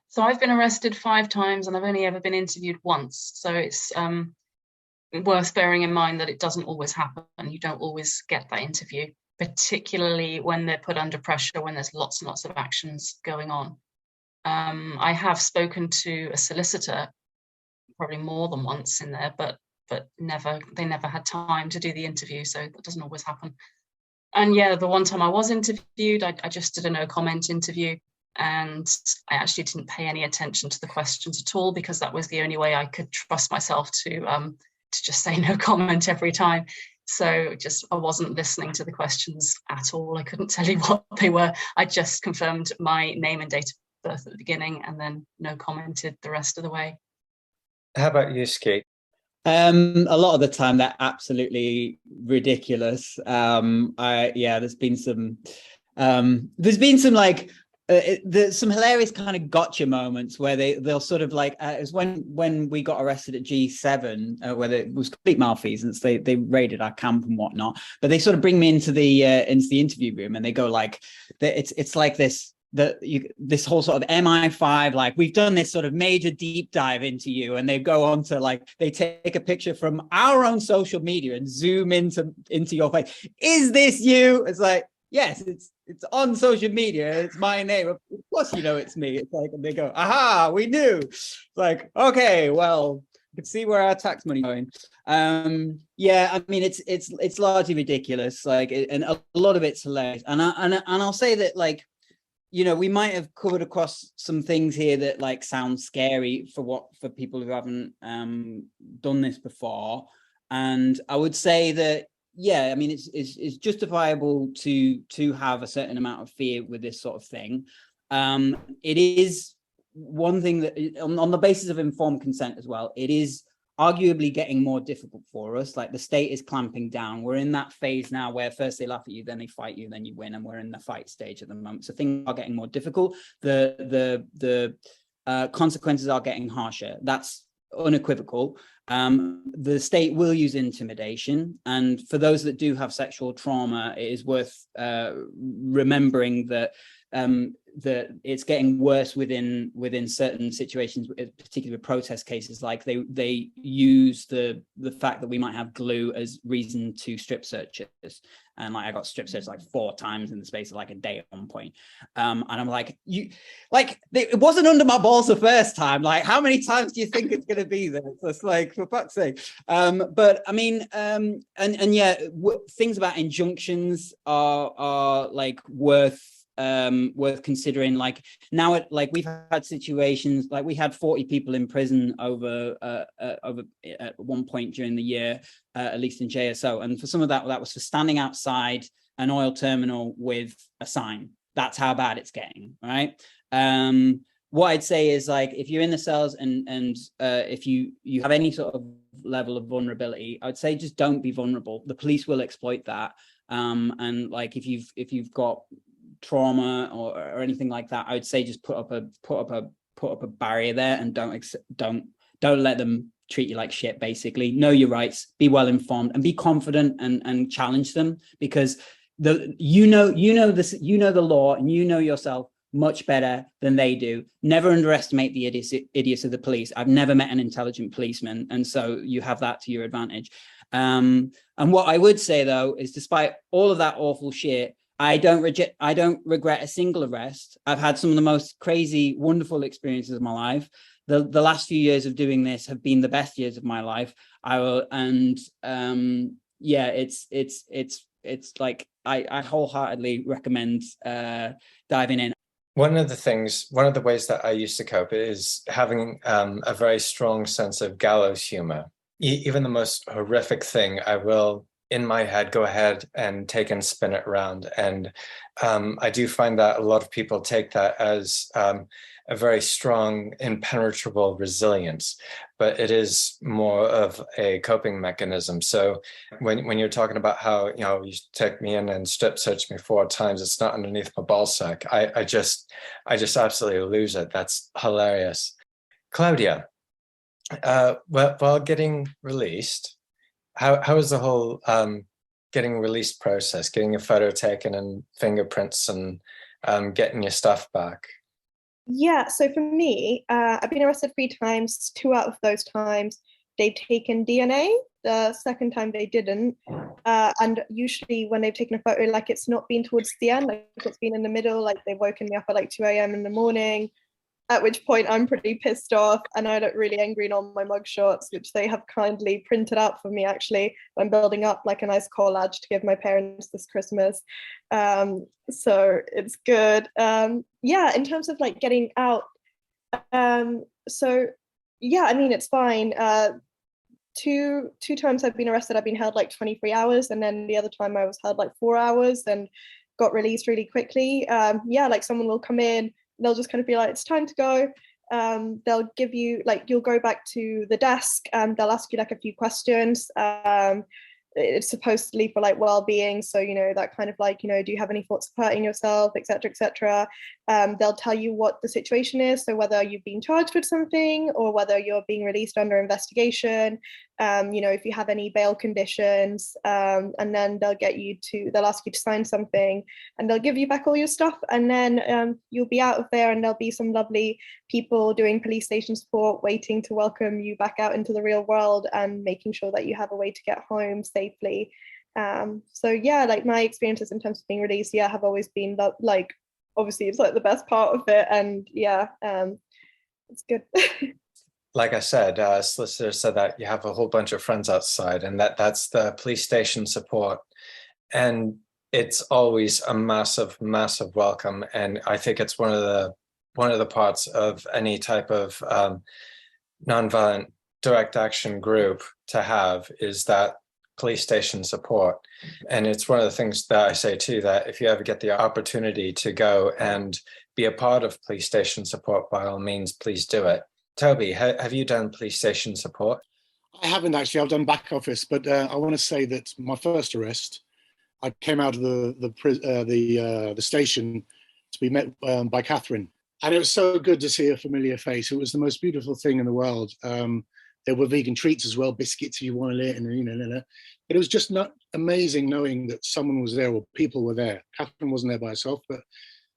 So I've been arrested 5 times and I've only ever been interviewed once. So it's worth bearing in mind that it doesn't always happen. You don't always get that interview, particularly when they're put under pressure, when there's lots and lots of actions going on. I have spoken to a solicitor probably more than once in there, but they never had time to do the interview, so that doesn't always happen. And yeah, the one time I was interviewed, I just did a no comment interview. and I actually didn't pay any attention to the questions at all, because that was the only way I could trust myself to just say no comment every time. So I wasn't listening to the questions at all. I couldn't tell you what they were. I just confirmed my name and date of birth at the beginning, and then no commented the rest of the way. How about you, Skeet? A lot of the time they're absolutely ridiculous. There's been some like there's some hilarious kind of gotcha moments where they'll sort of like it was when we got arrested at G7, where it was complete malfeasance. They raided our camp and whatnot, but they sort of bring me into the interview room, and they go like, it's like this whole sort of MI5, like, we've done this sort of major deep dive into you, and they go on to like, they take a picture from our own social media and zoom into your face. Is this you? It's like, yes, it's on social media. It's my name. Of course, you know it's me. It's like, and they go, aha, we knew. It's like, okay, well, you can see where our tax money going. Yeah, I mean, it's largely ridiculous. Like, and a lot of it's hilarious. And I'll say that, like, you know, we might have covered across some things here that like sound scary for people who haven't done this before. And I would say that, yeah, I mean, it's justifiable to have a certain amount of fear with this sort of thing. It is one thing that, on the basis of informed consent as well, it is arguably getting more difficult for us. Like, the state is clamping down. We're in that phase now where first they laugh at you, then they fight you, then you win, and we're in the fight stage at the moment. So things are getting more difficult. The consequences are getting harsher. That's unequivocal. The state will use intimidation, and for those that do have sexual trauma, it is worth remembering that that it's getting worse within certain situations, particularly with protest cases. Like, they use the fact that we might have glue as reason to strip search us. And like, I got strip searched like 4 times in the space of like a day at one point. And I'm like, it wasn't under my balls the first time. Like, how many times do you think it's going to be there? So it's like, for fuck's sake. But I mean, and yeah, things about injunctions are like worth considering. Like, now we've had situations, like we had 40 people in prison over at one point during the year, at least in JSO, and for some of that was for standing outside an oil terminal with a sign. That's how bad it's getting, right? What I'd say is, like, if you're in the cells and if you have any sort of level of vulnerability, I would say just don't be vulnerable. The police will exploit that. And like, if you've got trauma or anything like that, I would say just put up a barrier there, and don't let them treat you like shit. Basically, know your rights, be well informed, and be confident, and challenge them, because you know the law, and you know yourself much better than they do. Never underestimate the idiots of the police. I've never met an intelligent policeman, and so you have that to your advantage. And what I would say, though, is despite all of that awful shit, I don't regret a single arrest. I've had some of the most crazy, wonderful experiences of my life. The last few years of doing this have been the best years of my life. It's like, I wholeheartedly recommend diving in. One of the ways that I used to cope is having a very strong sense of gallows humor. Even the most horrific thing, I will, in my head, go ahead and take and spin it around. And I do find that a lot of people take that as a very strong, impenetrable resilience, but it is more of a coping mechanism. So when you're talking about how, you know, you take me in and strip search me 4 times, it's not underneath my ball sack. I just absolutely lose it. That's hilarious. Claudia, while getting released, how is the whole getting released process, getting your photo taken and fingerprints and getting your stuff back? Yeah, so for me, I've been arrested 3 times. 2 out of those times, they've taken DNA. The second time they didn't. And usually when they've taken a photo, like, it's not been towards the end, like it's been in the middle, like they've woken me up at like 2 a.m. in the morning. at which point I'm pretty pissed off and I look really angry in all my mugshots, which they have kindly printed out for me actually. I'm building up like a nice collage to give my parents this Christmas. So it's good. Yeah, in terms of like getting out, so yeah, I mean, it's fine. Two times I've been arrested, I've been held like 23 hours, and then the other time I was held like 4 hours and got released really quickly. Yeah, like someone will come in, they'll just kind of be like, it's time to go. They'll give you like, you'll go back to the desk and they'll ask you like a few questions. It's supposedly for like well-being, so you know, that kind of like, you know, do you have any thoughts of hurting yourself, etc., etc. They'll tell you what the situation is, so whether you've been charged with something or whether you're being released under investigation, you know, if you have any bail conditions, and then they'll ask you to sign something and they'll give you back all your stuff, and then you'll be out of there and there'll be some lovely people doing police station support waiting to welcome you back out into the real world and making sure that you have a way to get home safely. So yeah, like my experiences in terms of being released, yeah, have always been like, obviously it's like the best part of it, and yeah, it's good. Like I said, solicitor said that you have a whole bunch of friends outside, and that's the police station support, and it's always a massive welcome. And I think it's one of the parts of any type of nonviolent direct action group to have, is that police station support. And it's one of the things that I say too, that if you ever get the opportunity to go and be a part of police station support, by all means, please do it. Toby, have you done police station support? I haven't actually. I've done back office, but I want to say that my first arrest, I came out of the station to be met by Catherine, and it was so good to see a familiar face. It was the most beautiful thing in the world. There were vegan treats as well, biscuits if you wanted it, and you know. But it was just not amazing knowing that someone was there or people were there. Catherine wasn't there by herself,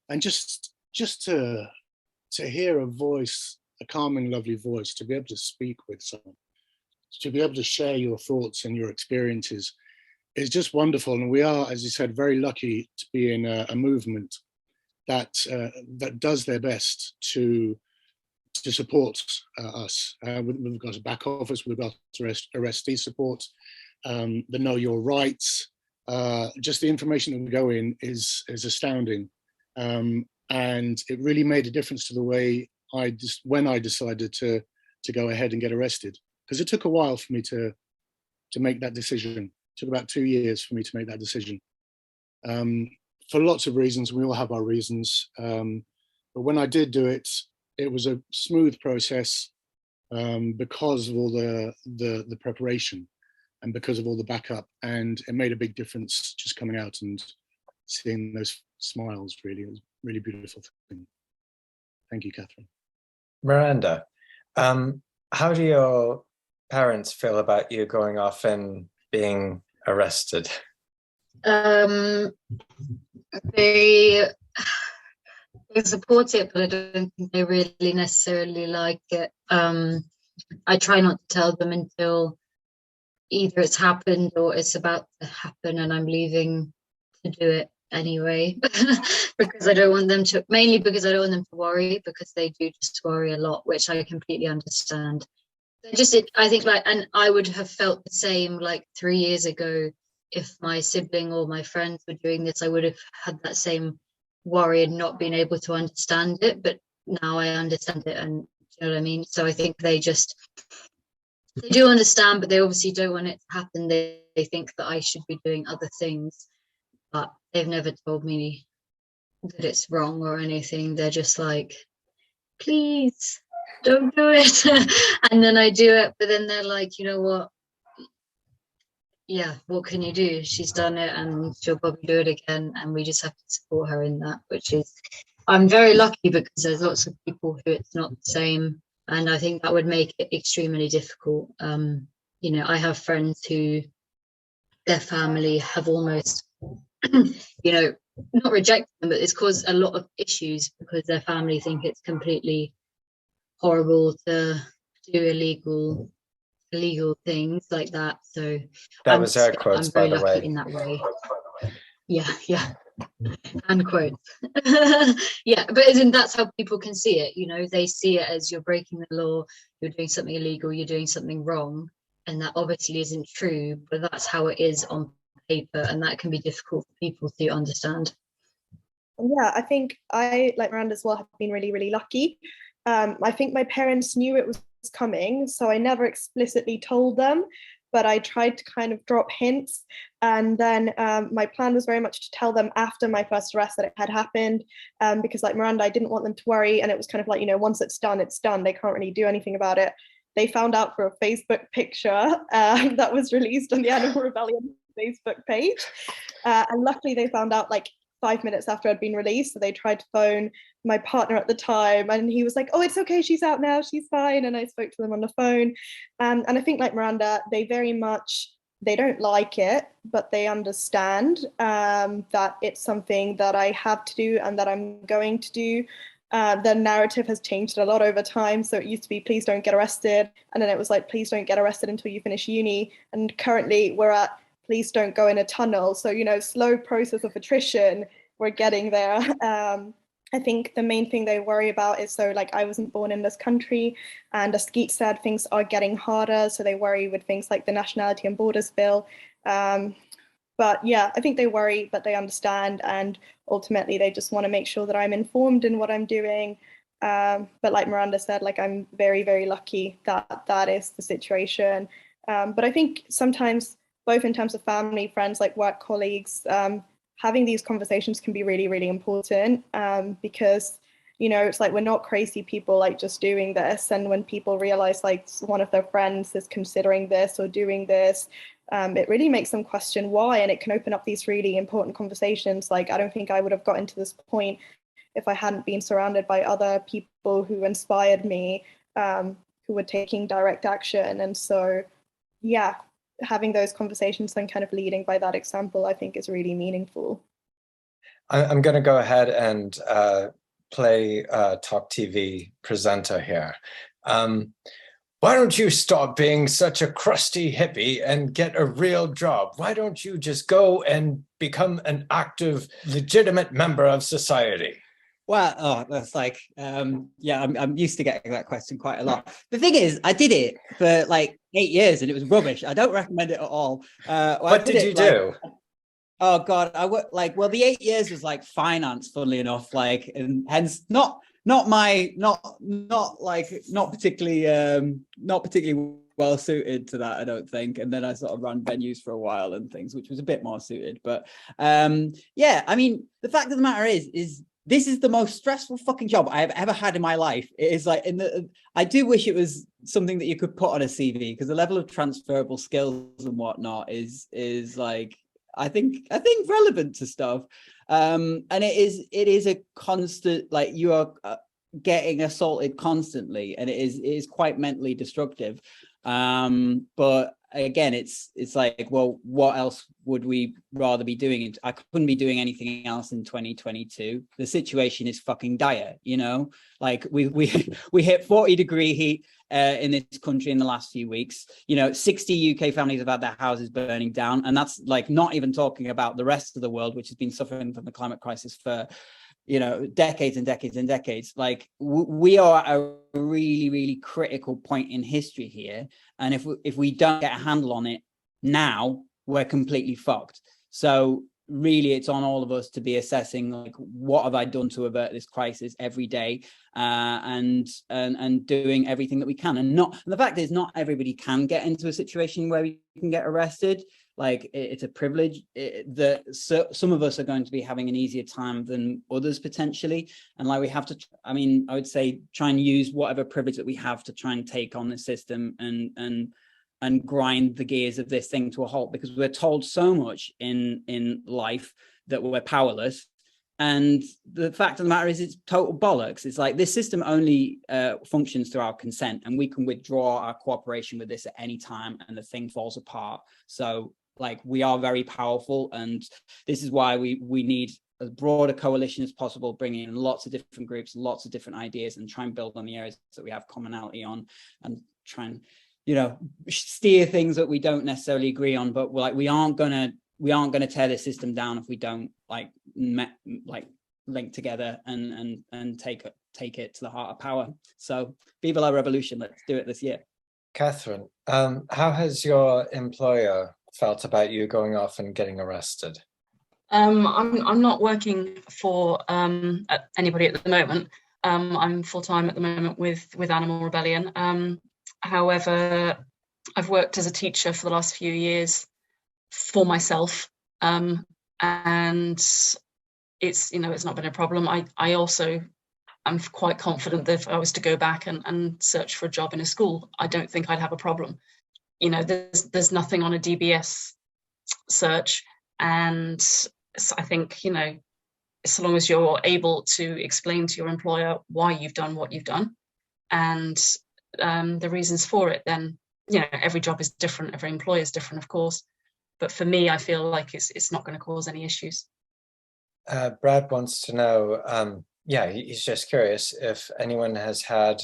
and just to hear a voice, a calming, lovely voice, to be able to speak with someone, to be able to share your thoughts and your experiences is just wonderful. And we are, as you said, very lucky to be in a movement that does their best to support us. We've got a back office, we've got arrestee support, the Know Your Rights. Just the information that we go in is astounding. And it really made a difference to the way when I decided to go ahead and get arrested, because it took a while for me to make that decision. It took about 2 years for me to make that decision, for lots of reasons. We all have our reasons, but when I did do it, it was a smooth process, because of all the preparation and because of all the backup, and it made a big difference just coming out and seeing those smiles. Really, it was a really beautiful thing. Thank you, Catherine. Miranda, how do your parents feel about you going off and being arrested? They support it, but I don't think they really necessarily like it. I try not to tell them until either it's happened or it's about to happen and I'm leaving to do it anyway. Because I don't want them to, mainly because I don't want them to worry, because they do just worry a lot, which I completely understand. I think like, and I would have felt the same like 3 years ago. If my sibling or my friends were doing this, I would have had that same worry and not been able to understand it. But now I understand it, and you know what I mean? So I think they do understand, but they obviously don't want it to happen. They think that I should be doing other things, but they've never told me that it's wrong or anything. They're just like, please don't do it. And then I do it, but then they're like, you know what? Yeah, what can you do? She's done it and she'll probably do it again, and we just have to support her in that, which is, I'm very lucky because there's lots of people who it's not the same, and I think that would make it extremely difficult. You know, I have friends who their family have almost, you know, not rejected them, but it's caused a lot of issues because their family think it's completely horrible to do illegal things like that. So That was air quotes, I'm very by the lucky way. in that way. Yeah. And quotes. Yeah, but isn't that's how people can see it? You know, they see it as you're breaking the law, you're doing something illegal, you're doing something wrong, and that obviously isn't true, but that's how it is on paper, and that can be difficult for people to understand. Yeah, I think I, like Miranda as well, have been really, really lucky. I think my parents knew it was coming, so I never explicitly told them, but I tried to kind of drop hints. And then my plan was very much to tell them after my first arrest that it had happened, because like Miranda, I didn't want them to worry. And it was kind of like, you know, once it's done, it's done. They can't really do anything about it. They found out through a Facebook picture that was released on the Animal Rebellion Facebook page. And luckily they found out like 5 minutes after I'd been released. So they tried to phone my partner at the time, and he was like, "Oh, it's okay. She's out now. She's fine." And I spoke to them on the phone. And I think, like Miranda, they very much, they don't like it, but they understand that it's something that I have to do and that I'm going to do. The narrative has changed a lot over time. So it used to be, please don't get arrested. And then it was like, please don't get arrested until you finish uni. And currently we're at, please don't go in a tunnel. So, you know, slow process of attrition, we're getting there. I think the main thing they worry about is, so like I wasn't born in this country, and as Skeet said, things are getting harder. So they worry with things like the Nationality and Borders Bill. But yeah, I think they worry, but they understand. And ultimately they just want to make sure that I'm informed in what I'm doing. But like Miranda said, like I'm very, very lucky that that is the situation. But I think sometimes, both in terms of family, friends, like work colleagues, having these conversations can be really, really important, because, you know, it's like we're not crazy people like just doing this. And when people realize like one of their friends is considering this or doing this, it really makes them question why. And it can open up these really important conversations. Like, I don't think I would have gotten to this point if I hadn't been surrounded by other people who inspired me, who were taking direct action. And so, yeah, having those conversations and kind of leading by that example, I think is really meaningful. I'm going to go ahead and play Talk TV presenter here. Why don't you stop being such a crusty hippie and get a real job? Why don't you just go and become an active, legitimate member of society? Well, oh, that's like, yeah, I'm used to getting that question quite a lot. The thing is, I did it for like 8 years and it was rubbish. I don't recommend it at all. What did you do? Oh God, well, the 8 years was like finance, funnily enough, like, and hence not particularly well suited to that, I don't think. And then I sort of ran venues for a while and things, which was a bit more suited. But yeah, I mean, the fact of the matter is this is the most stressful fucking job I have ever had in my life. It is like, I do wish it was something that you could put on a CV, because the level of transferable skills and whatnot is like, I think relevant to stuff. And it is a constant, like, you are getting assaulted constantly, and it is quite mentally destructive. But again, it's like, well, what else would we rather be doing? I couldn't be doing anything else in 2022. The situation is fucking dire, you know, like we hit 40-degree heat in this country in the last few weeks. You know, 60 UK families have had their houses burning down, and that's like not even talking about the rest of the world, which has been suffering from the climate crisis for, you know, decades and decades and decades. Like, we are at a really, really critical point in history here. And if we don't get a handle on it now, we're completely fucked. So really, it's on all of us to be assessing, like, what have I done to avert this crisis every day, and doing everything that we can. And the fact is, not everybody can get into a situation where you can get arrested. Like, it's a privilege that some of us are going to be having an easier time than others potentially. And like, we have to, I mean, I would say, try and use whatever privilege that we have to try and take on the system and grind the gears of this thing to a halt, because we're told so much in life that we're powerless. And the fact of the matter is, it's total bollocks. It's like, this system only functions through our consent, and we can withdraw our cooperation with this at any time and the thing falls apart. So, like, we are very powerful, and this is why we need as broad a coalition as possible, bringing in lots of different groups, lots of different ideas, and try and build on the areas that we have commonality on, and try and, you know, steer things that we don't necessarily agree on. But we aren't going to we aren't going to tear this system down if we don't like link together and take it to the heart of power. So viva la revolution, let's do it this year. Catherine, how has your employer felt about you going off and getting arrested? I'm not working for anybody at the moment. I'm full-time at the moment with Animal Rebellion. However, I've worked as a teacher for the last few years for myself, and it's not been a problem. I also am quite confident that if I was to go back and search for a job in a school, I don't think I'd have a problem. There's nothing on a DBS search, and I think so long as you're able to explain to your employer why you've done what you've done and the reasons for it, then every job is different, every employer is different, of course, but for me, I feel like it's not going to cause any issues. Brad wants to know, he's just curious if anyone has had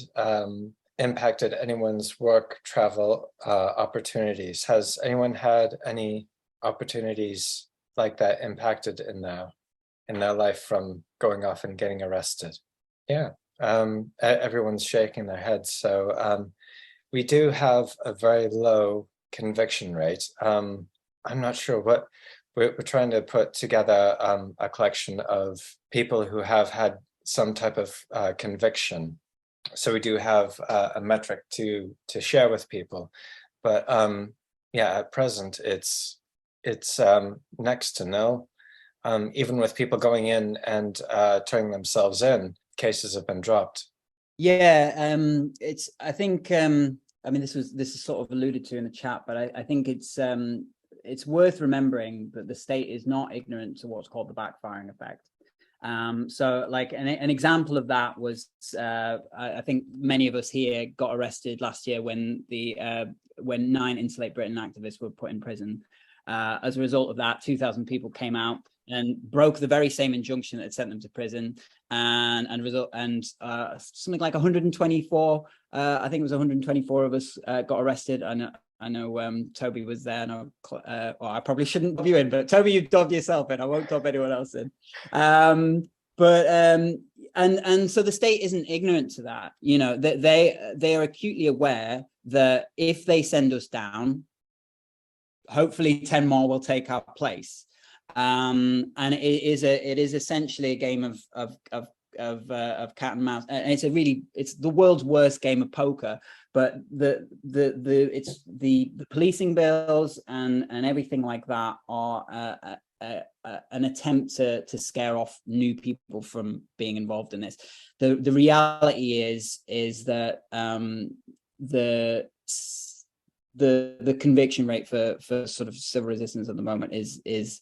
impacted anyone's work travel opportunities. Has anyone had any opportunities like that impacted in their life from going off and getting arrested? Yeah, everyone's shaking their heads. So we do have a very low conviction rate. I'm not sure what we're trying to put together a collection of people who have had some type of conviction. So we do have a metric to share with people, but at present it's next to nil. Even with people going in and turning themselves in, cases have been dropped. Yeah, I think this is sort of alluded to in the chat, but I think it's worth remembering that the state is not ignorant to what's called the backfiring effect. So like an example of that was I think many of us here got arrested last year when 9 Insulate Britain activists were put in prison. As a result of that, 2,000 people came out and broke the very same injunction that had sent them to prison, and something like 124, I think it was 124 of us got arrested. I know Toby was there, and I probably shouldn't dub you in, but Toby, you dubbed yourself in. I won't dub anyone else in. And so the state isn't ignorant to that. They are acutely aware that if they send us down, hopefully 10 more will take our place. And it is essentially a game of cat and mouse, and it's the world's worst game of poker. But the policing bills and everything like that are an attempt to scare off new people from being involved in this. The reality is that the conviction rate for sort of civil resistance at the moment is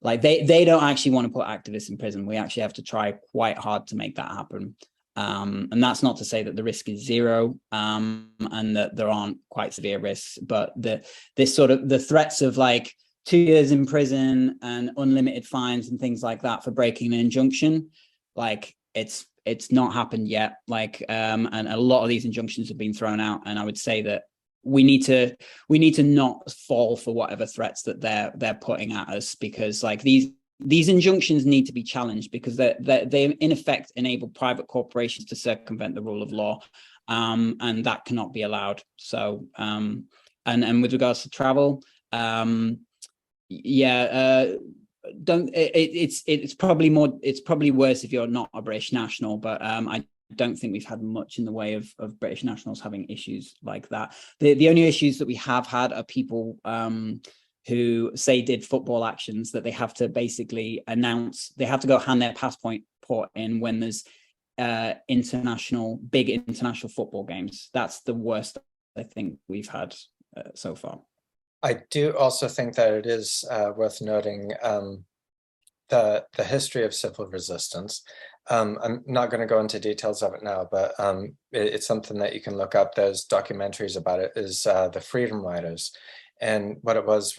like they don't actually want to put activists in prison. We actually have to try quite hard to make that happen. And that's not to say that the risk is zero, and that there aren't quite severe risks, but the threats of like 2 years in prison and unlimited fines and things like that for breaking an injunction, like it's not happened yet. Like and a lot of these injunctions have been thrown out, and I would say that we need to not fall for whatever threats that they're putting at us, because like these injunctions need to be challenged, because they in effect enable private corporations to circumvent the rule of law, and that cannot be allowed. So and with regards to travel, it's probably worse if you're not a British national, but I don't think we've had much in the way of British nationals having issues like that. The only issues that we have had are people who say did football actions that they have to basically announce. They have to go hand their passport in when there's big international football games. That's the worst I think we've had so far. I do also think that it is worth noting the history of civil resistance. I'm not going to go into details of it now, but it's something that you can look up. There's documentaries about it. Is the Freedom Riders. And what it was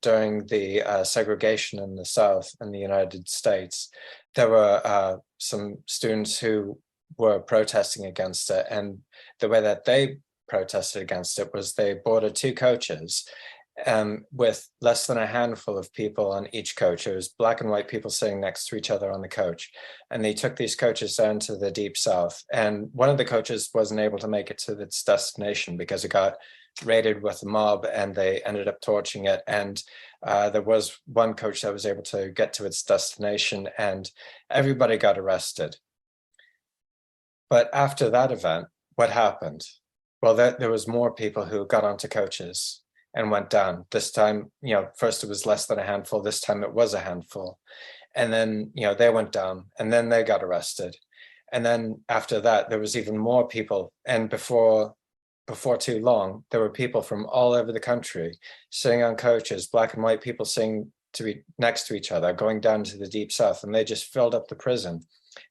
during the segregation in the South in the United States, there were some students who were protesting against it. And the way that they protested against it was they boarded 2 coaches with less than a handful of people on each coach. It was black and white people sitting next to each other on the coach. And they took these coaches down to the deep south. And one of the coaches wasn't able to make it to its destination because it got raided with a mob and they ended up torching it. And there was one coach that was able to get to its destination and everybody got arrested. But after that event, what happened? Well, there was more people who got onto coaches and went down. This time, first it was less than a handful. This time it was a handful. And then, they went down and then they got arrested. And then after that, there was even more people. And before too long, there were people from all over the country sitting on coaches, black and white people sitting to be next to each other, going down to the deep south. And they just filled up the prison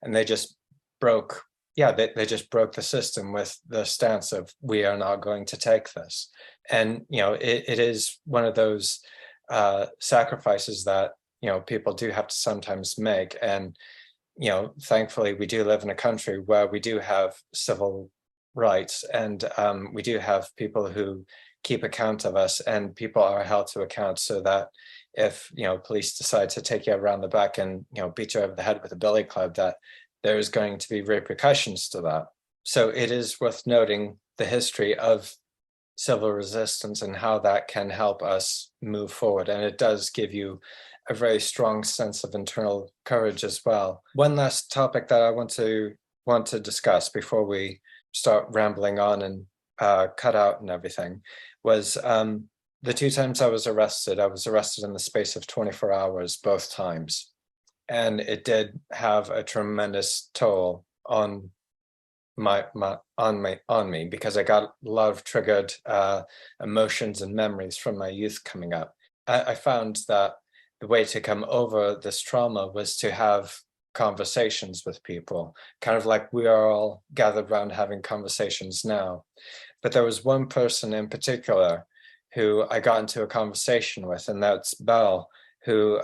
and they just broke. They just broke the system with the stance of, we are not going to take this. And, it is one of those sacrifices that, people do have to sometimes make. And, thankfully, we do live in a country where we do have civil rights and we do have people who keep account of us and people are held to account so that if, police decide to take you around the back and, beat you over the head with a billy club, that there is going to be repercussions to that. So it is worth noting the history of civil resistance and how that can help us move forward. And it does give you a very strong sense of internal courage as well. One last topic that I want to discuss before we start rambling on and cut out and everything was the 2 times I was arrested in the space of 24 hours, both times. And it did have a tremendous toll on me because I got a lot of triggered emotions and memories from my youth coming up. I found that the way to come over this trauma was to have conversations with people, kind of like we are all gathered around having conversations now. But there was one person in particular who I got into a conversation with, and that's Belle, who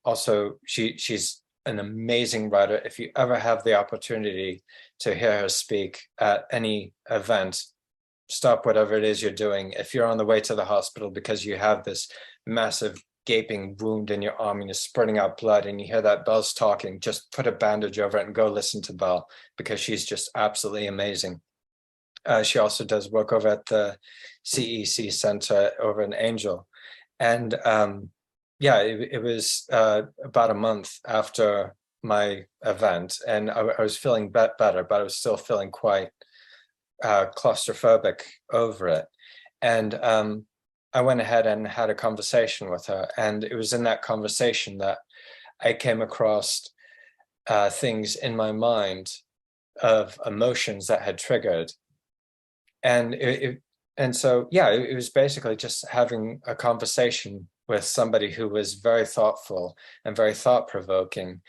also, she's an amazing writer. If you ever have the opportunity to hear her speak at any event, stop whatever it is you're doing. If you're on the way to the hospital because you have this massive gaping wound in your arm and you're spurting out blood and you hear that Belle's talking, just put a bandage over it and go listen to Belle because she's just absolutely amazing. She also does work over at the CEC Center over in Angel. And it was about a month after my event, and I was feeling better, but I was still feeling quite claustrophobic over it. And I went ahead and had a conversation with her, and it was in that conversation that I came across things in my mind of emotions that had triggered. And it was basically just having a conversation with somebody who was very thoughtful and very thought-provoking,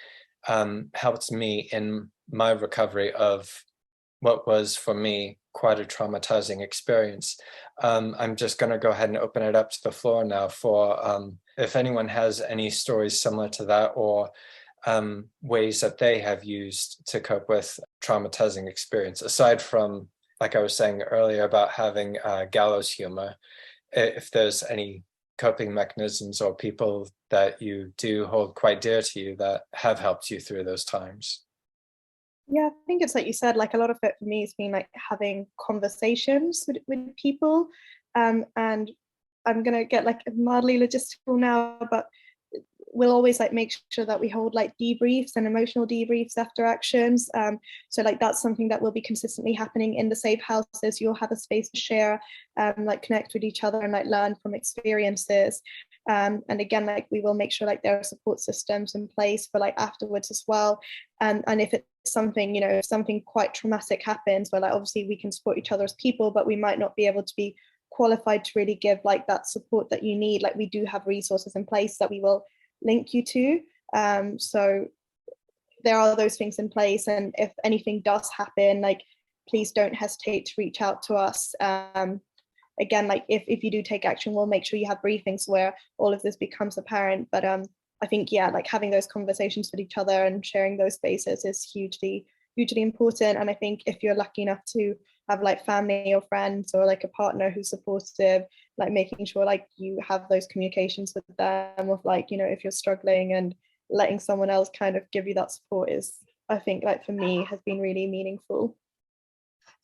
helped me in my recovery of what was for me quite a traumatizing experience. I'm just going to go ahead and open it up to the floor now for if anyone has any stories similar to that or ways that they have used to cope with traumatizing experience, aside from, like I was saying earlier, about having gallows humor. If there's any coping mechanisms or people that you do hold quite dear to you that have helped you through those times. Yeah, I think it's like you said, like a lot of it for me has been like having conversations with people. And I'm gonna get like mildly logistical now, but we'll always like make sure that we hold like debriefs and emotional debriefs after actions. So like that's something that will be consistently happening in the safe houses. You'll have a space to share, like connect with each other and like learn from experiences. And again, like we will make sure like there are support systems in place for like afterwards as well. And if it's something, if something quite traumatic happens, where like obviously we can support each other as people, but we might not be able to be qualified to really give like that support that you need. Like we do have resources in place that we will link you to. So there are those things in place, and if anything does happen, like please don't hesitate to reach out to us. Again, like if you do take action, we'll make sure you have briefings where all of this becomes apparent. But I think, yeah, like having those conversations with each other and sharing those spaces is hugely important. And I think if you're lucky enough to have like family or friends or like a partner who's supportive, like making sure like you have those communications with them of like, you know, if you're struggling, and letting someone else kind of give you that support is, I think, like for me, has been really meaningful.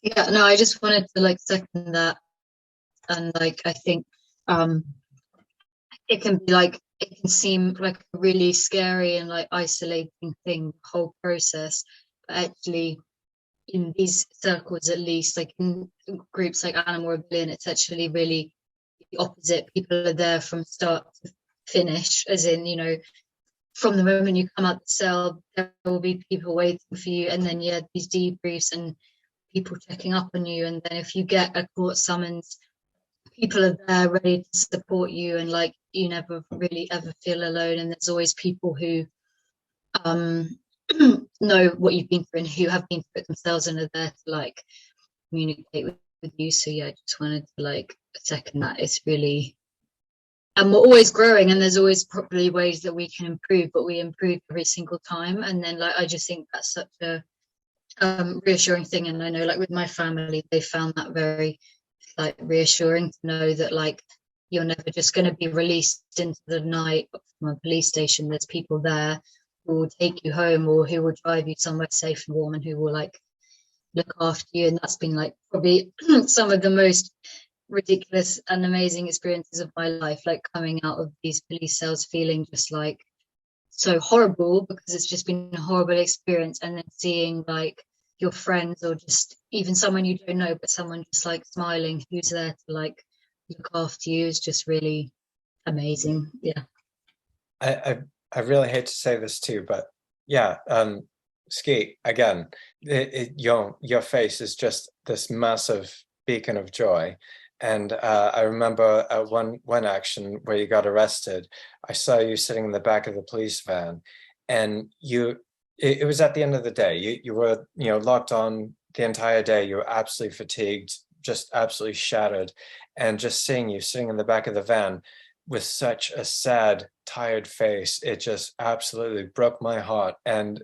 Yeah, no, I just wanted to like second that. And like I think it can be like, it can seem like a really scary and like isolating thing, the whole process. But actually in these circles, at least like in groups like Animal Rebellion, it's actually really the opposite. People are there from start to finish, as in, you know, from the moment you come out the cell, there will be people waiting for you, and then yeah, these debriefs and people checking up on you. And then if you get a court summons, people are there ready to support you, and like you never really ever feel alone. And there's always people who know what you've been through and who have been through it themselves and are there to like communicate with you. So yeah, I just wanted to like second that. It's really, and we're always growing, and there's always probably ways that we can improve, but we improve every single time. And then like I just think that's such a reassuring thing. And I know like with my family, they found that very like reassuring to know that like you're never just going to be released into the night from a police station. There's people there who will take you home, or who will drive you somewhere safe and warm, and who will like look after you. And that's been like probably some of the most ridiculous and amazing experiences of my life, like coming out of these police cells feeling just like so horrible because it's just been a horrible experience, and then seeing like your friends or just even someone you don't know, but someone just like smiling who's there to like look after you is just really amazing. Yeah, I really hate to say this too, but yeah, Skeet, again, your face is just this massive beacon of joy. And I remember one action where you got arrested, I saw you sitting in the back of the police van, and it was at the end of the day. You were, you know, locked on the entire day. You were absolutely fatigued, just absolutely shattered. And just seeing you sitting in the back of the van with such a sad, tired face, it just absolutely broke my heart. And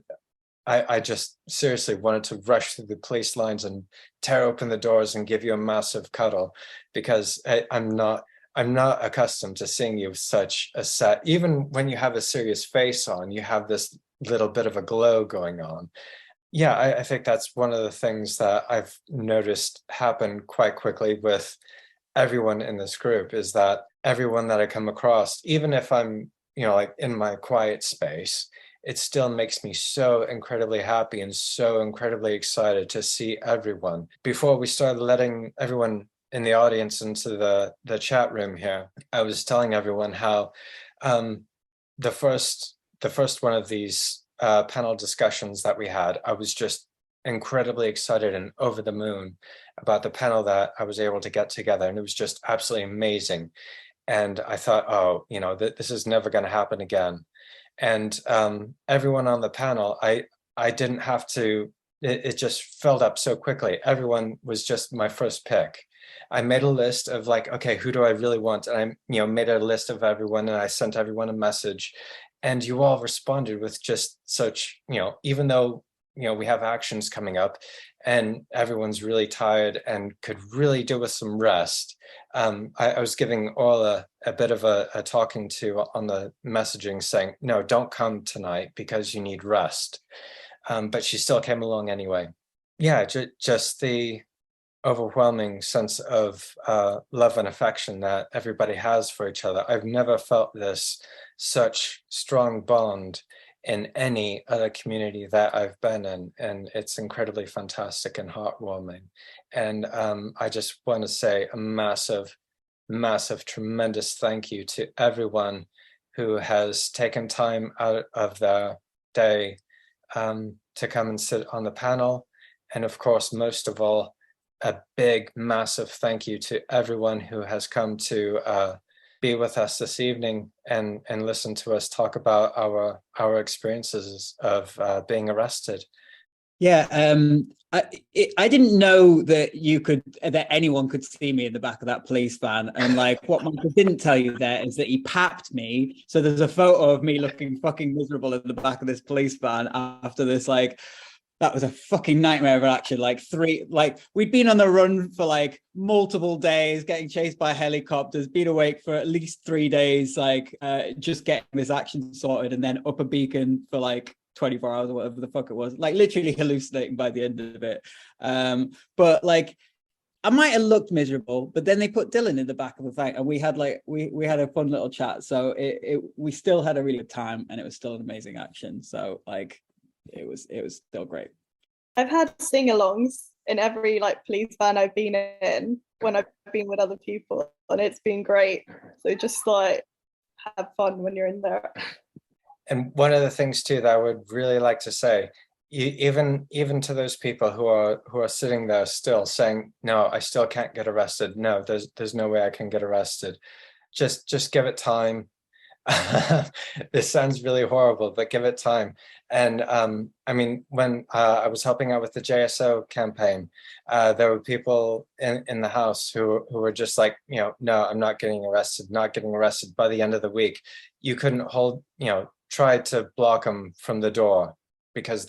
I just seriously wanted to rush through the police lines and tear open the doors and give you a massive cuddle, because I'm not accustomed to seeing you with such a sad, even when you have a serious face on, you have this little bit of a glow going on. Yeah, I think that's one of the things that I've noticed happen quite quickly with everyone in this group, is that everyone that I come across, even if I'm, you know, like in my quiet space, it still makes me so incredibly happy and so incredibly excited to see everyone. Before we started letting everyone in the audience into the chat room here, I was telling everyone how the first one of these panel discussions that we had, I was just incredibly excited and over the moon about the panel that I was able to get together, and it was just absolutely amazing. And I thought, oh, you know, this is never going to happen again. And everyone on the panel, I didn't have to, it just filled up so quickly. Everyone was just my first pick. I made a list of like, okay, who do I really want? And I, you know, made a list of everyone, and I sent everyone a message, and you all responded with just such, you know, even though, you know, we have actions coming up and everyone's really tired and could really do with some rest. I was giving Orla a bit of a talking to on the messaging, saying, no, don't come tonight because you need rest. But she still came along anyway. Yeah, just the overwhelming sense of love and affection that everybody has for each other. I've never felt this such strong bond in any other community that I've been in, and it's incredibly fantastic and heartwarming. And I just want to say a massive, tremendous thank you to everyone who has taken time out of their day to come and sit on the panel. And of course, most of all, a big, massive thank you to everyone who has come to be with us this evening and listen to us talk about our experiences of being arrested. Yeah, I didn't know that anyone could see me in the back of that police van. And like, what Michael didn't tell you there is that he papped me. So there's a photo of me looking fucking miserable in the back of this police van after this like that was a fucking nightmare of an action. We'd been on the run for like multiple days, getting chased by helicopters, been awake for at least 3 days, just getting this action sorted, and then up a beacon for like 24 hours or whatever the fuck it was, like literally hallucinating by the end of it. But like, I might have looked miserable, but then they put Dylan in the back of the thing, and we had a fun little chat. So we still had a really good time, and it was still an amazing action. So like, it was still great. I've had sing-alongs in every like police van I've been in when I've been with other people, and it's been great. So just like have fun when you're in there. And one of the things too that I would really like to say, even to those people who are sitting there still saying, no, I still can't get arrested. No, there's no way I can get arrested. Just give it time. This sounds really horrible, but give it time. And I mean, when I was helping out with the JSO campaign, there were people in the house who were just like, no, I'm not getting arrested. By the end of the week, you couldn't tried to block them from the door, because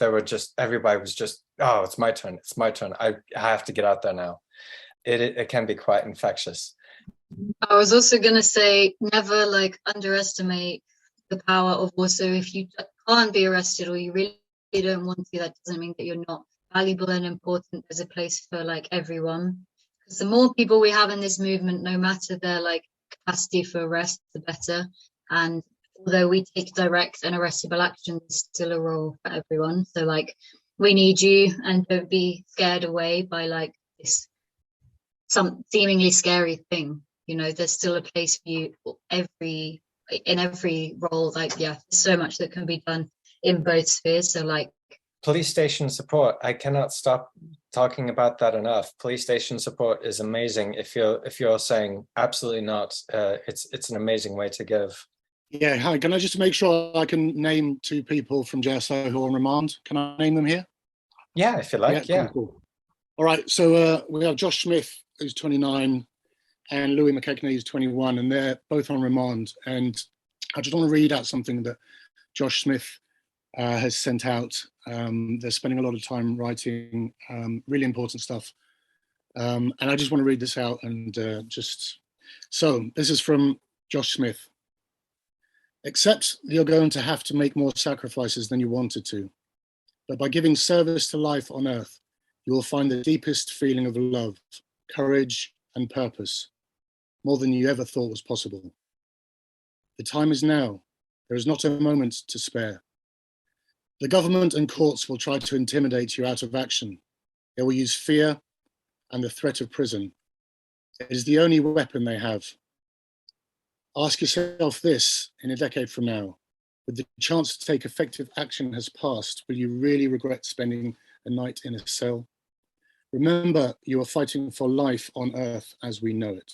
everybody was just, oh, it's my turn. I have to get out there now. It can be quite infectious. I was also going to say, never like underestimate the power of also, if you can't be arrested or you really don't want to, that doesn't mean that you're not valuable and important. There's a place for like everyone. Because the more people we have in this movement, no matter their like capacity for arrest, the better. And although we take direct and arrestable action, there's still a role for everyone. So like, we need you, and don't be scared away by like this some seemingly scary thing. There's still a place for you in every role. Like, yeah, there's so much that can be done in both spheres. So like, police station support, I cannot stop talking about that enough. Police station support is amazing. If you're saying absolutely not, it's an amazing way to give. Yeah, hi. Can I just make sure I can name 2 people from JSO who are on remand? Can I name them here? Yeah, if you like. Yeah. Cool. All right. So we have Josh Smith, who's 29, and Louis McKechnie, who's 21, and they're both on remand. And I just want to read out something that Josh Smith has sent out. They're spending a lot of time writing really important stuff. And I just want to read this out so this is from Josh Smith. Accept you're going to have to make more sacrifices than you wanted to, but by giving service to life on earth, you will find the deepest feeling of love, courage, and purpose, more than you ever thought was possible. The time is now. There is not a moment to spare. The government and courts will try to intimidate you out of action. They will use fear and the threat of prison. It is the only weapon they have. Ask yourself this in a decade from now. With the chance to take effective action has passed, will you really regret spending a night in a cell? Remember, you are fighting for life on earth as we know it.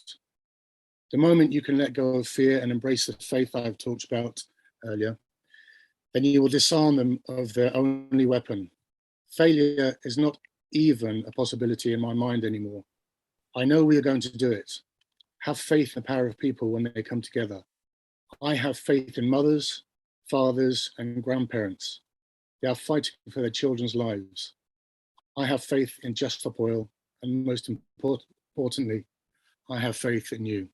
The moment you can let go of fear and embrace the faith I've talked about earlier, then you will disarm them of their only weapon. Failure is not even a possibility in my mind anymore. I know we are going to do it. Have faith in the power of people when they come together. I have faith in mothers, fathers, and grandparents. They are fighting for their children's lives. I have faith in Just Stop Oil, and most importantly, I have faith in you.